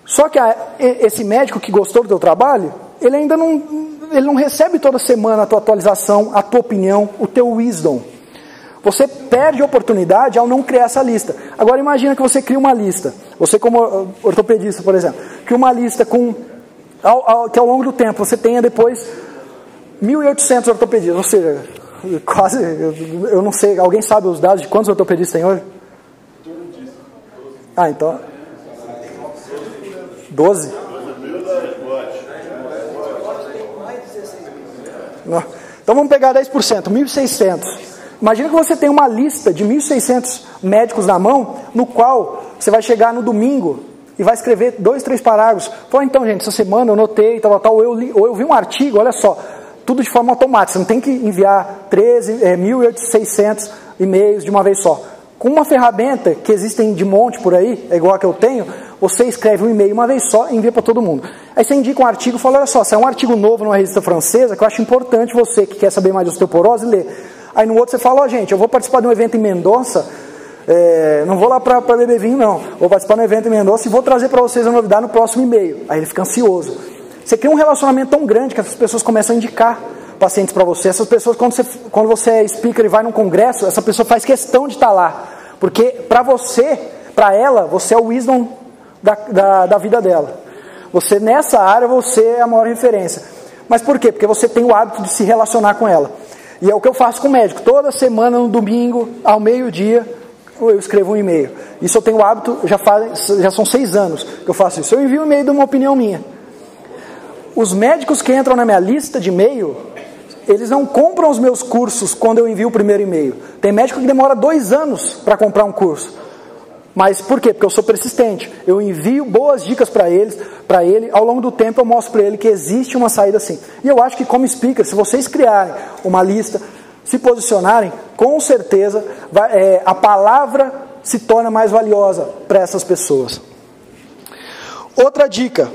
Só que esse médico que gostou do teu trabalho, ele ainda não recebe toda semana a tua atualização, a tua opinião, o teu wisdom. Você perde a oportunidade ao não criar essa lista. Agora imagina que você cria uma lista. Você como ortopedista, por exemplo, cria uma lista que ao longo do tempo você tenha depois 1.800 ortopedistas. Ou seja, quase, eu não sei, alguém sabe os dados de quantos ortopedistas tem hoje? Ah, então 12? Não. Então vamos pegar 10%, 1.600. Imagina que você tem uma lista de 1.600 médicos na mão, no qual você vai chegar no domingo e vai escrever 2, 3 parágrafos. Fala, então gente, essa semana eu notei, tal, ou eu vi um artigo, olha só, tudo de forma automática, você não tem que enviar 1.600 e-mails de uma vez só. Com uma ferramenta que existem de monte por aí, é igual a que eu tenho, você escreve um e-mail uma vez só e envia para todo mundo. Aí você indica um artigo e fala, olha só, se é um artigo novo numa revista francesa, que eu acho importante você que quer saber mais de osteoporose, ler. Aí no outro você fala, ó gente, eu vou participar de um evento em Mendonça, não vou lá para beber vinho não, vou participar de um evento em Mendonça e vou trazer para vocês a novidade no próximo e-mail. Aí ele fica ansioso. Você cria um relacionamento tão grande que essas pessoas começam a indicar pacientes para você. Essas pessoas, quando você é speaker e vai num congresso, essa pessoa faz questão de estar lá. Porque para ela, você é o wisdom da vida dela. Você, nessa área, você é a maior referência. Mas por quê? Porque você tem o hábito de se relacionar com ela. E é o que eu faço com o médico. Toda semana, no domingo, ao meio-dia, eu escrevo um e-mail. Isso eu tenho o hábito, já são 6 anos que eu faço isso. Eu envio um e-mail de uma opinião minha. Os médicos que entram na minha lista de e-mail, eles não compram os meus cursos quando eu envio o primeiro e-mail. Tem médico que demora 2 anos para comprar um curso. Mas por quê? Porque eu sou persistente. Eu envio boas dicas para ele, ao longo do tempo eu mostro para ele que existe uma saída assim. E eu acho que como speaker, se vocês criarem uma lista, se posicionarem, com certeza a palavra se torna mais valiosa para essas pessoas. Outra dica,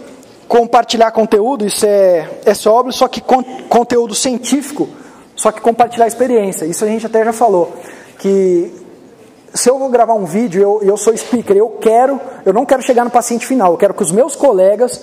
compartilhar conteúdo, isso é óbvio, só que conteúdo científico, só que compartilhar experiência. Isso a gente até já falou, que se eu vou gravar um vídeo, eu sou speaker, eu não quero chegar no paciente final, eu quero que os meus colegas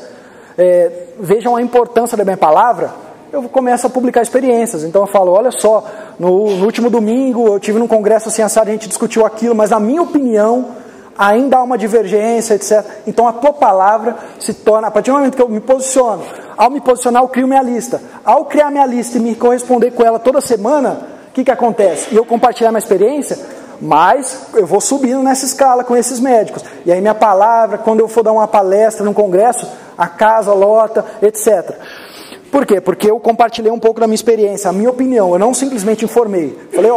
vejam a importância da minha palavra. Eu começo a publicar experiências. Então eu falo, olha só, no último domingo eu tive num congresso assim assado, a gente discutiu aquilo, mas na minha opinião ainda há uma divergência, etc. Então a tua palavra se torna, a partir do momento que eu me posiciono, ao me posicionar eu crio minha lista. Ao criar minha lista e me corresponder com ela toda semana, o que acontece? E eu compartilhar minha experiência, mas eu vou subindo nessa escala com esses médicos. E aí minha palavra, quando eu for dar uma palestra num congresso, a casa lota, etc. Por quê? Porque eu compartilhei um pouco da minha experiência, a minha opinião. Eu não simplesmente informei. Falei,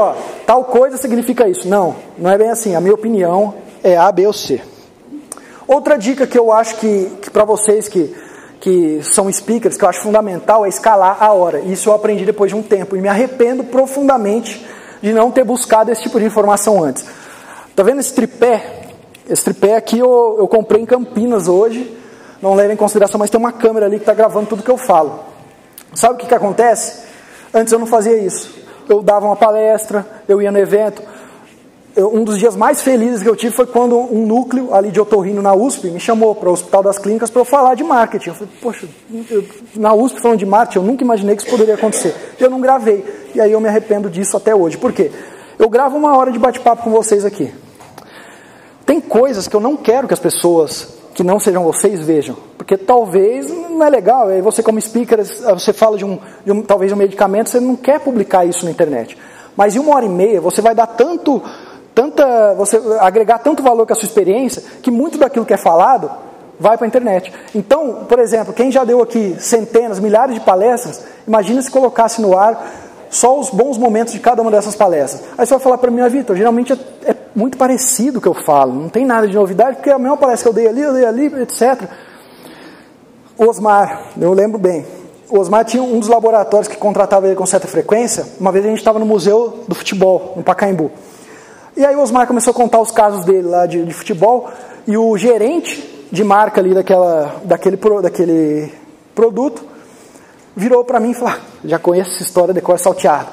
tal coisa significa isso. Não é bem assim. A minha opinião é A, B ou C. Outra dica que eu acho que para vocês que são speakers, que eu acho fundamental, é escalar a hora. Isso eu aprendi depois de um tempo. E me arrependo profundamente de não ter buscado esse tipo de informação antes. Tá vendo esse tripé? Esse tripé aqui eu comprei em Campinas hoje. Não leva em consideração, mas tem uma câmera ali que está gravando tudo que eu falo. Sabe o que acontece? Antes eu não fazia isso. Eu dava uma palestra, eu ia no evento. Um dos dias mais felizes que eu tive foi quando um núcleo ali de otorrino na USP me chamou para o Hospital das Clínicas para eu falar de marketing. Eu falei, poxa, na USP falando de marketing, eu nunca imaginei que isso poderia acontecer. Eu não gravei. E aí eu me arrependo disso até hoje. Por quê? Eu gravo 1 hora de bate-papo com vocês aqui. Tem coisas que eu não quero que as pessoas que não sejam vocês vejam, porque talvez não é legal. Aí você como speaker, você fala talvez um medicamento, você não quer publicar isso na internet. Mas em 1 hora e meia você vai dar você agregar tanto valor com a sua experiência, que muito daquilo que é falado vai para a internet. Então, por exemplo, quem já deu aqui centenas, milhares de palestras, imagina se colocasse no ar só os bons momentos de cada uma dessas palestras. Aí você vai falar para mim, Vitor, geralmente é muito parecido o que eu falo, não tem nada de novidade, porque a mesma palestra que eu dei ali, etc. O Osmar, eu lembro bem, o Osmar tinha um dos laboratórios que contratava ele com certa frequência. Uma vez a gente estava no Museu do Futebol, no Pacaembu. E aí o Osmar começou a contar os casos dele lá de futebol, e o gerente de marca ali daquele produto virou para mim e falou, já conheço essa história de cor salteado.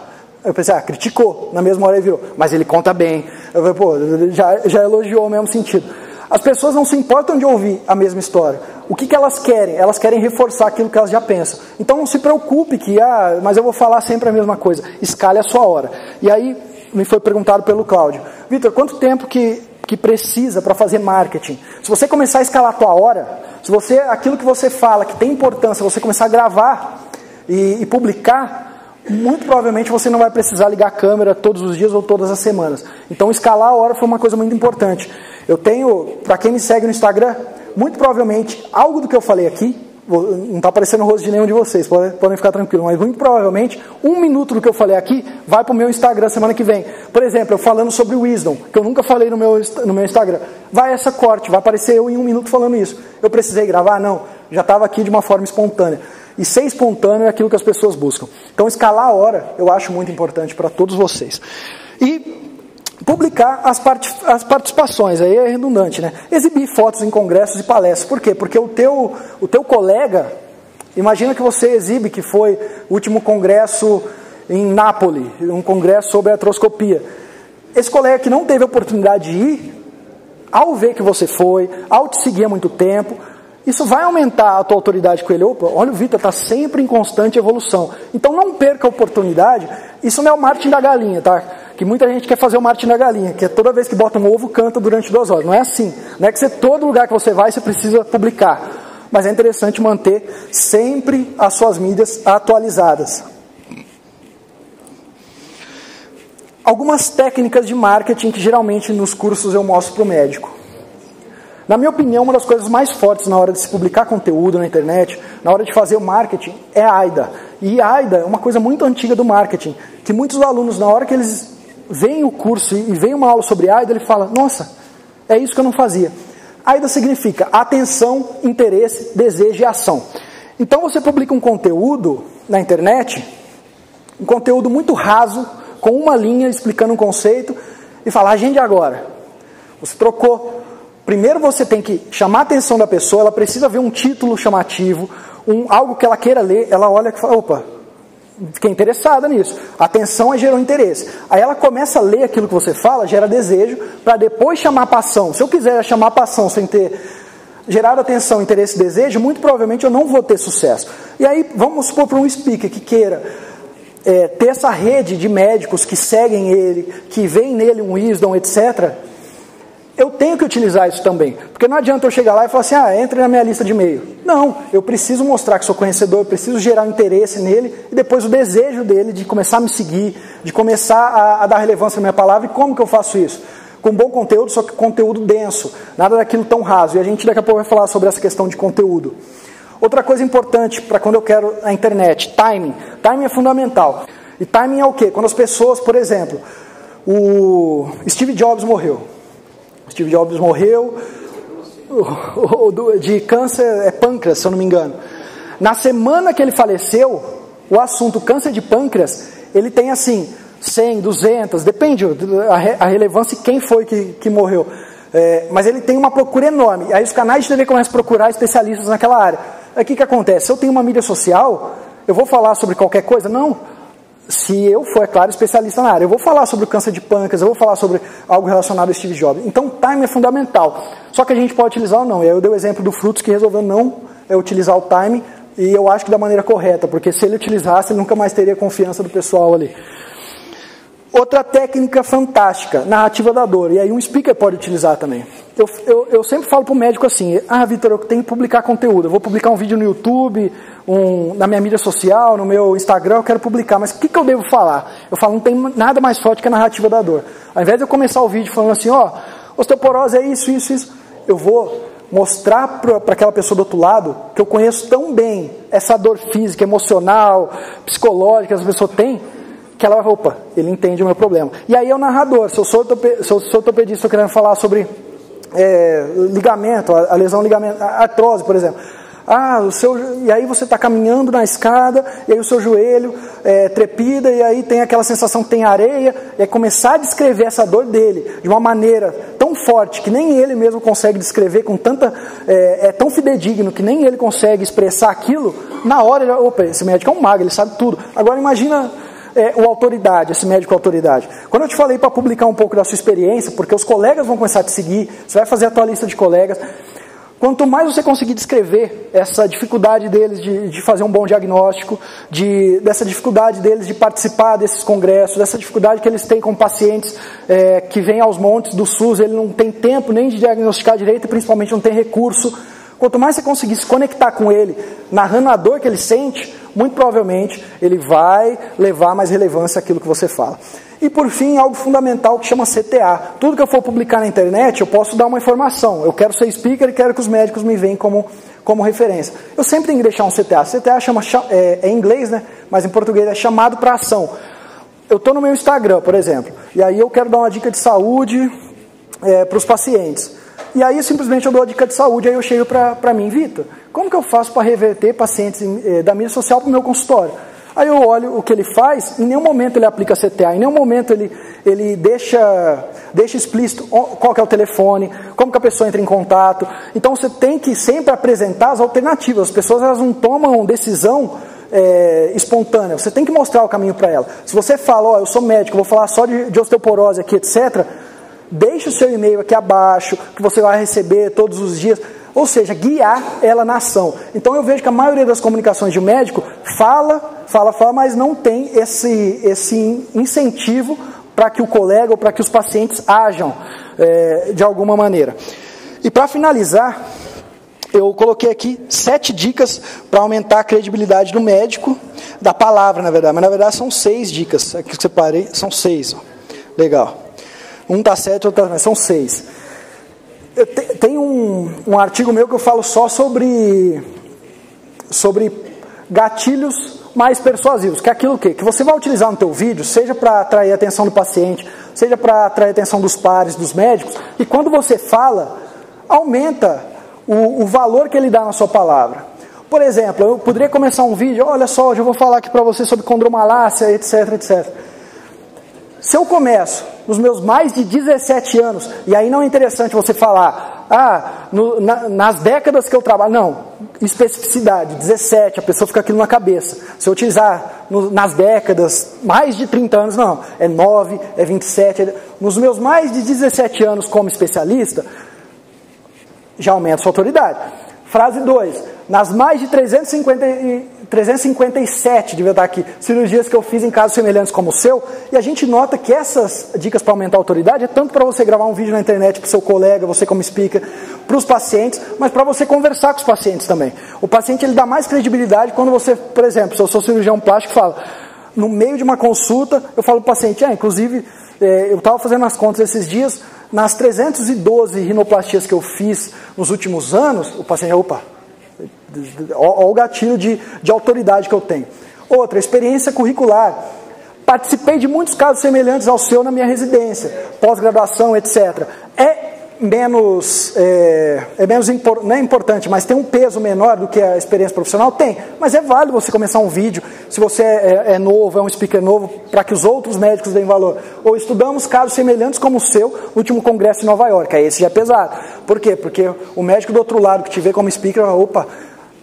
Eu pensei, criticou, na mesma hora ele virou, mas ele conta bem. Eu falei, já elogiou o mesmo sentido. As pessoas não se importam de ouvir a mesma história. O que elas querem? Elas querem reforçar aquilo que elas já pensam. Então não se preocupe que, mas eu vou falar sempre a mesma coisa. Escale a sua hora. E aí me foi perguntado pelo Cláudio, Vitor, quanto tempo que precisa para fazer marketing? Se você começar a escalar a tua hora, se aquilo que você fala que tem importância, você começar a gravar e publicar, muito provavelmente você não vai precisar ligar a câmera todos os dias ou todas as semanas. Então escalar a hora foi uma coisa muito importante. Eu tenho, para quem me segue no Instagram, muito provavelmente algo do que eu falei aqui, não está aparecendo o rosto de nenhum de vocês, podem ficar tranquilos, mas muito provavelmente 1 minuto do que eu falei aqui vai para o meu Instagram semana que vem. Por exemplo, eu falando sobre o Wisdom, que eu nunca falei no meu Instagram. Vai essa corte, vai aparecer eu em 1 minuto falando isso. Eu precisei gravar? Não, já estava aqui de uma forma espontânea. E ser espontâneo é aquilo que as pessoas buscam. Então escalar a hora eu acho muito importante para todos vocês. E publicar as participações, aí é redundante, né? Exibir fotos em congressos e palestras. Por quê? Porque o teu colega, imagina que você exibe que foi o último congresso em Nápoles, um congresso sobre artroscopia. Esse colega que não teve a oportunidade de ir, ao ver que você foi, ao te seguir há muito tempo, isso vai aumentar a tua autoridade com ele. Opa, olha, o Vitor está sempre em constante evolução. Então não perca a oportunidade. Isso não é o marketing da galinha, tá? Que muita gente quer fazer o marketing da galinha, que é toda vez que bota um ovo, canta durante 2 horas. Não é assim. Não é que todo lugar que você vai, você precisa publicar. mas é interessante manter sempre as suas mídias atualizadas. Algumas técnicas de marketing que geralmente nos cursos eu mostro para o médico. Na minha opinião, uma das coisas mais fortes na hora de se publicar conteúdo na internet, na hora de fazer o marketing, é a AIDA. E a AIDA é uma coisa muito antiga do marketing, que muitos alunos, na hora que eles veem o curso e veem uma aula sobre AIDA, ele fala, nossa, é isso que eu não fazia. AIDA significa atenção, interesse, desejo e ação. Então você publica um conteúdo na internet, um conteúdo muito raso, com uma linha explicando um conceito, e fala, agende agora. Você trocou. Primeiro você tem que chamar a atenção da pessoa, ela precisa ver um título chamativo, algo que ela queira ler, ela olha e fala, opa, fiquei interessada nisso. A atenção gerou interesse. Aí ela começa a ler aquilo que você fala, gera desejo, para depois chamar para ação. Se eu quiser chamar para ação sem ter gerado atenção, interesse e desejo, muito provavelmente eu não vou ter sucesso. E aí, vamos supor para um speaker que queira ter essa rede de médicos que seguem ele, que veem nele um wisdom, etc., eu tenho que utilizar isso também. Porque não adianta eu chegar lá e falar assim, entre na minha lista de e-mail. Não, eu preciso mostrar que sou conhecedor, eu preciso gerar um interesse nele e depois o desejo dele de começar a me seguir, de começar a dar relevância à minha palavra. E como que eu faço isso? Com bom conteúdo, só que conteúdo denso, nada daquilo tão raso. E a gente daqui a pouco vai falar sobre essa questão de conteúdo. Outra coisa importante para quando eu quero a internet, timing. Timing é fundamental. E timing é o quê? Quando as pessoas, por exemplo, o Steve Jobs morreu. Steve Jobs morreu de câncer pâncreas, se eu não me engano. Na semana que ele faleceu, o assunto câncer de pâncreas, ele tem assim, 100, 200, depende a relevância e quem foi que morreu. Mas ele tem uma procura enorme. Aí os canais de TV começam a procurar especialistas naquela área. Aí o que acontece? Se eu tenho uma mídia social, eu vou falar sobre qualquer coisa? Não. Se eu for, é claro, especialista na área, eu vou falar sobre o câncer de pâncreas, eu vou falar sobre algo relacionado a Steve Jobs. Então, o time é fundamental. Só que a gente pode utilizar ou não. E aí eu dei o exemplo do Frutos, que resolveu não utilizar o time, e eu acho que da maneira correta, porque se ele utilizasse, ele nunca mais teria confiança do pessoal ali. Outra técnica fantástica, narrativa da dor. E aí um speaker pode utilizar também. Eu sempre falo para o médico assim, Vitor, eu tenho que publicar conteúdo. Eu vou publicar um vídeo no YouTube, na minha mídia social, no meu Instagram, eu quero publicar. Mas o que eu devo falar? Eu falo, não tem nada mais forte que a narrativa da dor. Ao invés de eu começar o vídeo falando assim, osteoporose é isso, isso, isso. Eu vou mostrar para aquela pessoa do outro lado que eu conheço tão bem essa dor física, emocional, psicológica que essa pessoa tem, que ela vai, opa, ele entende o meu problema. E aí é o narrador, se eu sou ortopedista, estou querendo falar sobre ligamento, a lesão ligamento, a artrose, por exemplo. E aí você está caminhando na escada, e aí o seu joelho trepida, e aí tem aquela sensação que tem areia, e aí começar a descrever essa dor dele de uma maneira tão forte que nem ele mesmo consegue descrever com tanta... é tão fidedigno que nem ele consegue expressar aquilo, na hora ele... Opa, esse médico é um mago, ele sabe tudo. Agora imagina... o autoridade, esse médico autoridade. Quando eu te falei para publicar um pouco da sua experiência, porque os colegas vão começar a te seguir, você vai fazer a tua lista de colegas, quanto mais você conseguir descrever essa dificuldade deles de fazer um bom diagnóstico, dessa dificuldade deles de participar desses congressos, dessa dificuldade que eles têm com pacientes que vêm aos montes do SUS, ele não tem tempo nem de diagnosticar direito e principalmente não tem recurso. Quanto mais você conseguir se conectar com ele, narrando a dor que ele sente, muito provavelmente ele vai levar mais relevância àquilo que você fala. E por fim, algo fundamental que chama CTA. Tudo que eu for publicar na internet, eu posso dar uma informação. Eu quero ser speaker e quero que os médicos me veem como referência. Eu sempre tenho que deixar um CTA. CTA é em inglês, né? Mas em português é chamado para ação. Eu estou no meu Instagram, por exemplo, e aí eu quero dar uma dica de saúde para os pacientes. E aí simplesmente eu dou a dica de saúde, aí eu chego para mim, Vitor, como que eu faço para reverter pacientes da mídia social para o meu consultório? Aí eu olho o que ele faz, em nenhum momento ele aplica CTA, em nenhum momento ele deixa explícito qual que é o telefone, como que a pessoa entra em contato. Então você tem que sempre apresentar as alternativas. As pessoas elas não tomam decisão espontânea, você tem que mostrar o caminho para ela. Se você fala, eu sou médico, vou falar só de osteoporose aqui, etc., deixe o seu e-mail aqui abaixo, que você vai receber todos os dias. Ou seja, guiar ela na ação. Então eu vejo que a maioria das comunicações de um médico fala, mas não tem esse incentivo para que o colega ou para que os pacientes ajam de alguma maneira. E para finalizar, eu coloquei aqui 7 dicas para aumentar a credibilidade do médico, da palavra, na verdade. Mas, na verdade, são 6 dicas. Aqui que eu separei, são 6. Ó. Legal. Um tá 7, outro tá... Mas são 6. Tem um artigo meu que eu falo só sobre gatilhos mais persuasivos. Que é aquilo que você vai utilizar no teu vídeo, seja para atrair a atenção do paciente, seja para atrair a atenção dos pares, dos médicos. E quando você fala, aumenta o valor que ele dá na sua palavra. Por exemplo, eu poderia começar um vídeo, olha só, hoje eu vou falar aqui para você sobre condromalácia, etc, etc. Se eu começo nos meus mais de 17 anos, e aí não é interessante você falar, nas décadas que eu trabalho, não, especificidade, 17, a pessoa fica aquilo na cabeça. Se eu utilizar nas décadas, mais de 30 anos, não, é 9, é 27, nos meus mais de 17 anos como especialista, já aumenta a sua autoridade. Frase 2. Nas mais de 357, devia estar aqui, cirurgias que eu fiz em casos semelhantes como o seu, e a gente nota que essas dicas para aumentar a autoridade é tanto para você gravar um vídeo na internet para o seu colega, você como speaker, para os pacientes, mas para você conversar com os pacientes também. O paciente ele dá mais credibilidade quando você, por exemplo, se eu sou cirurgião plástico, fala, no meio de uma consulta, eu falo para o paciente, inclusive, eu estava fazendo as contas esses dias, nas 312 rinoplastias que eu fiz nos últimos anos, o paciente, opa, olha o gatilho de autoridade que eu tenho. Outra, experiência curricular. Participei de muitos casos semelhantes ao seu na minha residência, pós-graduação, etc. Não é importante, mas tem um peso menor do que a experiência profissional? Tem, mas é válido você começar um vídeo, se você é novo, é um speaker novo, para que os outros médicos deem valor. Ou estudamos casos semelhantes como o seu no último congresso em Nova York, aí esse já é pesado. Por quê? Porque o médico do outro lado que te vê como speaker, opa,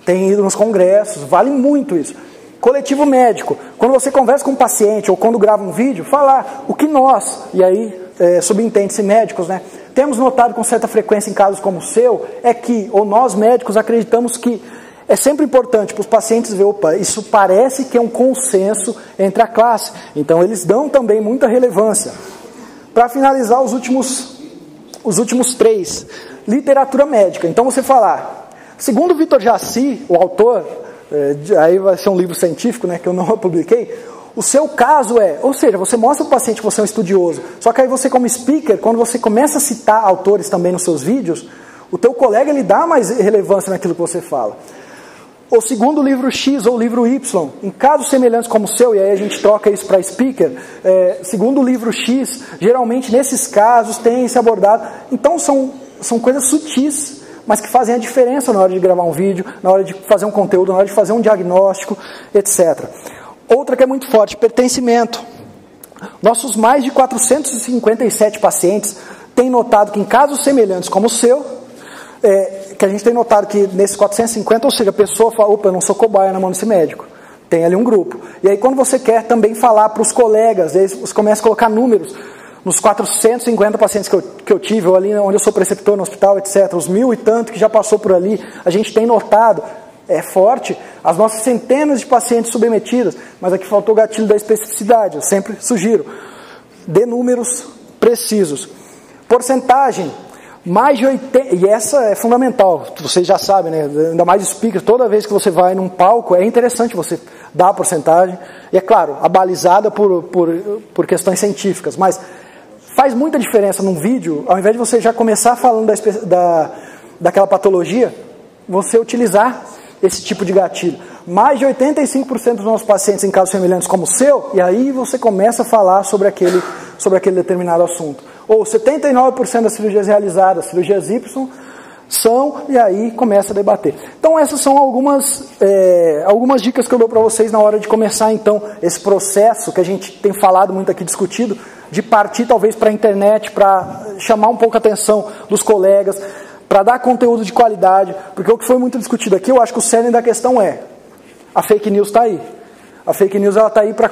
tem ido nos congressos, vale muito isso. Coletivo médico, quando você conversa com um paciente ou quando grava um vídeo, falar o que nós, e aí subentende-se médicos, né? Temos notado com certa frequência em casos como o seu, é que, ou nós médicos acreditamos que é sempre importante para os pacientes ver, opa, isso parece que é um consenso entre a classe. Então eles dão também muita relevância. Para finalizar, os últimos 3, literatura médica. Então você falar, segundo Vitor Jaci, o autor, aí vai ser um livro científico, né, que eu não publiquei, o seu caso ou seja, você mostra para o paciente que você é um estudioso, só que aí você como speaker, quando você começa a citar autores também nos seus vídeos, o teu colega ele dá mais relevância naquilo que você fala. O segundo livro X ou livro Y, em casos semelhantes como o seu, e aí a gente troca isso para speaker, segundo o livro X, geralmente nesses casos tem se abordado, então são coisas sutis, mas que fazem a diferença na hora de gravar um vídeo, na hora de fazer um conteúdo, na hora de fazer um diagnóstico, etc. Outra que é muito forte, pertencimento. Nossos mais de 457 pacientes têm notado que em casos semelhantes como o seu, que a gente tem notado que nesses 450, ou seja, a pessoa fala, opa, eu não sou cobaia na mão desse médico. Tem ali um grupo. E aí quando você quer também falar para os colegas, aí você começa a colocar números, nos 450 pacientes que eu tive, ou ali onde eu sou preceptor no hospital, etc., os 1000 e tanto que já passou por ali, a gente tem notado, é forte, as nossas centenas de pacientes submetidas, mas aqui faltou o gatilho da especificidade, eu sempre sugiro, dê números precisos. Porcentagem, mais de 80%, e essa é fundamental, vocês já sabem, né? Ainda mais speaker, toda vez que você vai num palco, é interessante você dar a porcentagem, e é claro, abalizada por questões científicas, mas faz muita diferença num vídeo, ao invés de você já começar falando daquela patologia, você utilizar esse tipo de gatilho. Mais de 85% dos nossos pacientes em casos semelhantes como o seu, e aí você começa a falar sobre aquele determinado assunto. Ou 79% das cirurgias realizadas, cirurgias Y, são, e aí começa a debater. Então essas são algumas dicas que eu dou para vocês na hora de começar então esse processo que a gente tem falado muito aqui, discutido, de partir talvez para a internet, para chamar um pouco a atenção dos colegas, para dar conteúdo de qualidade, porque o que foi muito discutido aqui, eu acho que o cerne da questão a fake news está aí. A fake news está aí para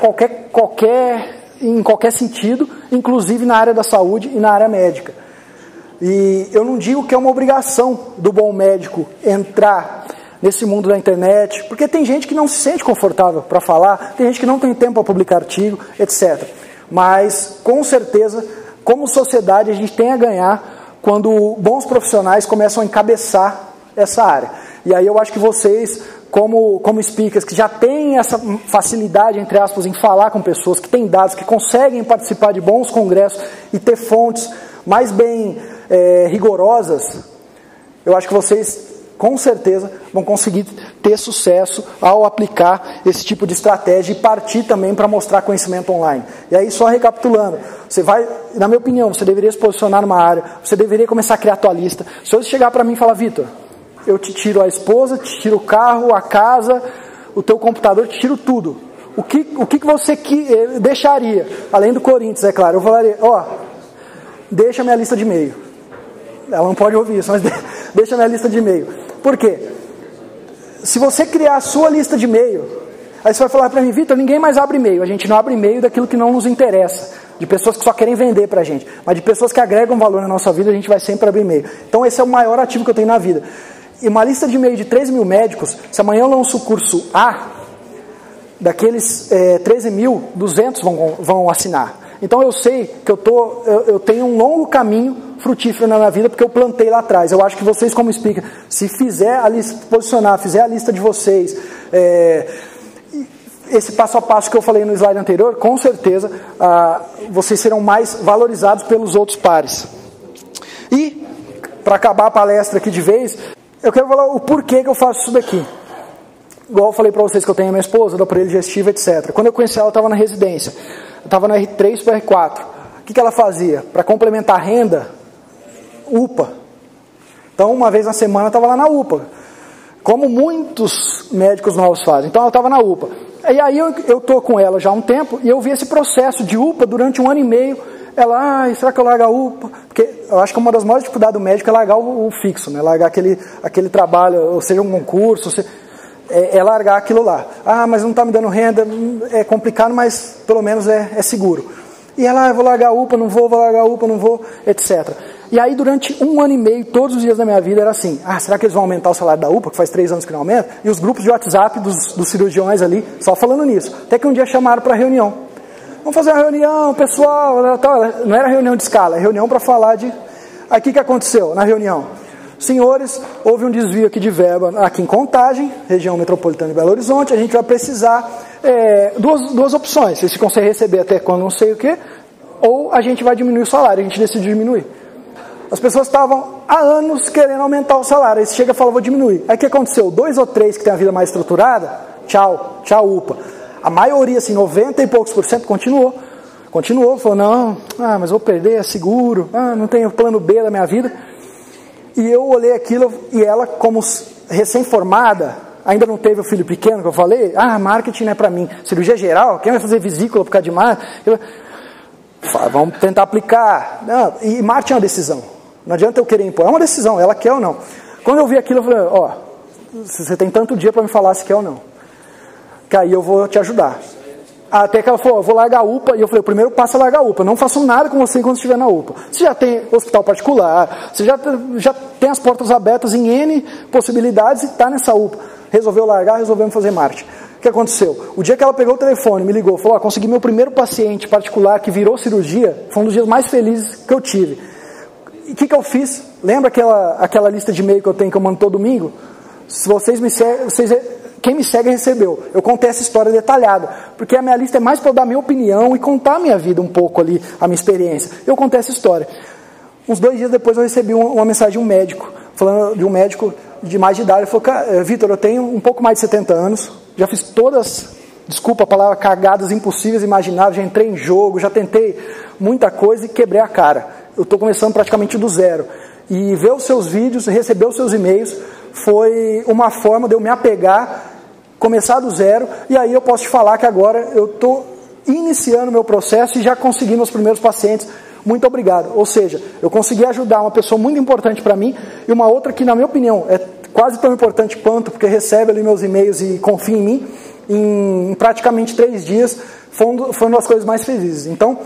em qualquer sentido, inclusive na área da saúde e na área médica. E eu não digo que é uma obrigação do bom médico entrar nesse mundo da internet, porque tem gente que não se sente confortável para falar, tem gente que não tem tempo para publicar artigo, etc. Mas, com certeza, como sociedade, a gente tem a ganhar quando bons profissionais começam a encabeçar essa área. E aí eu acho que vocês, como speakers, que já têm essa facilidade, entre aspas, em falar com pessoas, que têm dados, que conseguem participar de bons congressos e ter fontes mais bem rigorosas, eu acho que vocês, com certeza, vão conseguir ter sucesso ao aplicar esse tipo de estratégia e partir também para mostrar conhecimento online. E aí, só recapitulando, você vai, na minha opinião, você deveria se posicionar numa área, você deveria começar a criar a tua lista. Se você chegar para mim e falar, Vitor, eu te tiro a esposa, te tiro o carro, a casa, o teu computador, te tiro tudo. O que você deixaria? Além do Corinthians, é claro. Eu falaria, deixa minha lista de e-mail. Ela não pode ouvir isso, mas deixa minha lista de e-mail. Por quê? Se você criar a sua lista de e-mail, aí você vai falar para mim, Vitor, ninguém mais abre e-mail. A gente não abre e-mail daquilo que não nos interessa. De pessoas que só querem vender para a gente. Mas de pessoas que agregam valor na nossa vida, a gente vai sempre abrir e-mail. Então esse é o maior ativo que eu tenho na vida. E uma lista de e-mail de 13 mil médicos, se amanhã eu lanço o curso A, daqueles 13.200 vão assinar. Então eu sei que eu tenho um longo caminho frutífero na minha vida, porque eu plantei lá atrás. Eu acho que vocês, como speaker, se fizer a lista, posicionar, fizer a lista de vocês, esse passo a passo que eu falei no slide anterior, com certeza vocês serão mais valorizados pelos outros pares. E, para acabar a palestra aqui de vez, eu quero falar o porquê que eu faço isso daqui. Igual eu falei para vocês que eu tenho a minha esposa, do aparelho digestivo, etc. Quando eu conheci ela, eu estava na residência. Eu estava no R3 para R4. O que ela fazia? Para complementar a renda, UPA. Então, uma vez na semana, eu estava lá na UPA. Como muitos médicos novos fazem. Então, eu estava na UPA. E aí, eu estou com ela já há um tempo, e eu vi esse processo de UPA durante 1 ano e meio. Ela, será que eu largo a UPA? Porque eu acho que uma das maiores dificuldades do médico é largar o fixo, né? Largar aquele trabalho, ou seja, um concurso, é largar aquilo lá. Mas não está me dando renda, é complicado, mas pelo menos é seguro. E ela, eu vou largar a UPA, não vou largar a UPA, não vou, etc. E aí durante 1 ano e meio, todos os dias da minha vida era assim, será que eles vão aumentar o salário da UPA, que faz 3 anos que não aumenta? E os grupos de WhatsApp dos cirurgiões ali, só falando nisso. Até que um dia chamaram para reunião. Vamos fazer uma reunião, pessoal, não era reunião de escala, é reunião para falar de... Aí o que aconteceu na reunião? Senhores, houve um desvio aqui de verba aqui em Contagem, região metropolitana de Belo Horizonte, a gente vai precisar duas opções, vocês conseguem receber até quando não sei o que, ou a gente vai diminuir o salário, a gente decidiu diminuir. As pessoas estavam há anos querendo aumentar o salário, aí você chega e fala, vou diminuir. Aí o que aconteceu? 2 ou 3 que tem a vida mais estruturada, tchau UPA. A maioria, assim, 90 e poucos % continuou, falou, não, mas vou perder, é seguro, não tenho plano B da minha vida. E eu olhei aquilo, e ela, como recém-formada, ainda não teve o filho pequeno, que eu falei, marketing não é para mim, cirurgia geral, quem vai fazer vesícula por causa de marketing? Vamos tentar aplicar. E marketing é uma decisão, não adianta eu querer impor, é uma decisão, ela quer ou não. Quando eu vi aquilo, eu falei, você tem tanto dia para me falar se quer ou não. Que aí eu vou te ajudar. Até que ela falou, eu vou largar a UPA, e eu falei, o primeiro passo é largar a UPA, não façam nada com você enquanto estiver na UPA. Você já tem hospital particular, você já tem as portas abertas em N possibilidades e está nessa UPA. Resolveu largar, resolvemos fazer marketing. O que aconteceu? O dia que ela pegou o telefone, me ligou, falou, consegui meu primeiro paciente particular que virou cirurgia, foi um dos dias mais felizes que eu tive. E o que eu fiz? Lembra aquela lista de e-mail que eu tenho que eu mando todo domingo? Se vocês me seguem, quem me segue recebeu. Eu contei essa história detalhada, porque a minha lista é mais para eu dar minha opinião e contar a minha vida um pouco ali, a minha experiência. Eu contei essa história. Uns 2 dias depois eu recebi uma mensagem de um médico, falando de um médico de mais de idade. Ele falou, Vitor, eu tenho um pouco mais de 70 anos, já fiz todas, desculpa a palavra, cagadas impossíveis, imagináveis, já entrei em jogo, já tentei muita coisa e quebrei a cara. Eu estou começando praticamente do zero. E ver os seus vídeos, receber os seus e-mails, foi uma forma de eu me apegar, começar do zero, e aí eu posso te falar que agora eu estou iniciando o meu processo e já consegui meus primeiros pacientes. Muito obrigado. Ou seja, eu consegui ajudar uma pessoa muito importante para mim e uma outra que, na minha opinião, é quase tão importante quanto, porque recebe ali meus e-mails e confia em mim, em praticamente 3 dias, foi uma das coisas mais felizes. Então,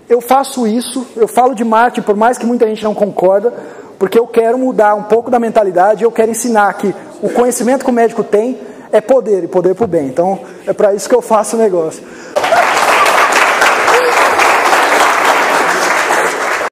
eu faço isso, eu falo de marketing, por mais que muita gente não concorda, porque eu quero mudar um pouco da mentalidade, eu quero ensinar que o conhecimento que o médico tem é poder, e poder para o bem. Então, é para isso que eu faço o negócio.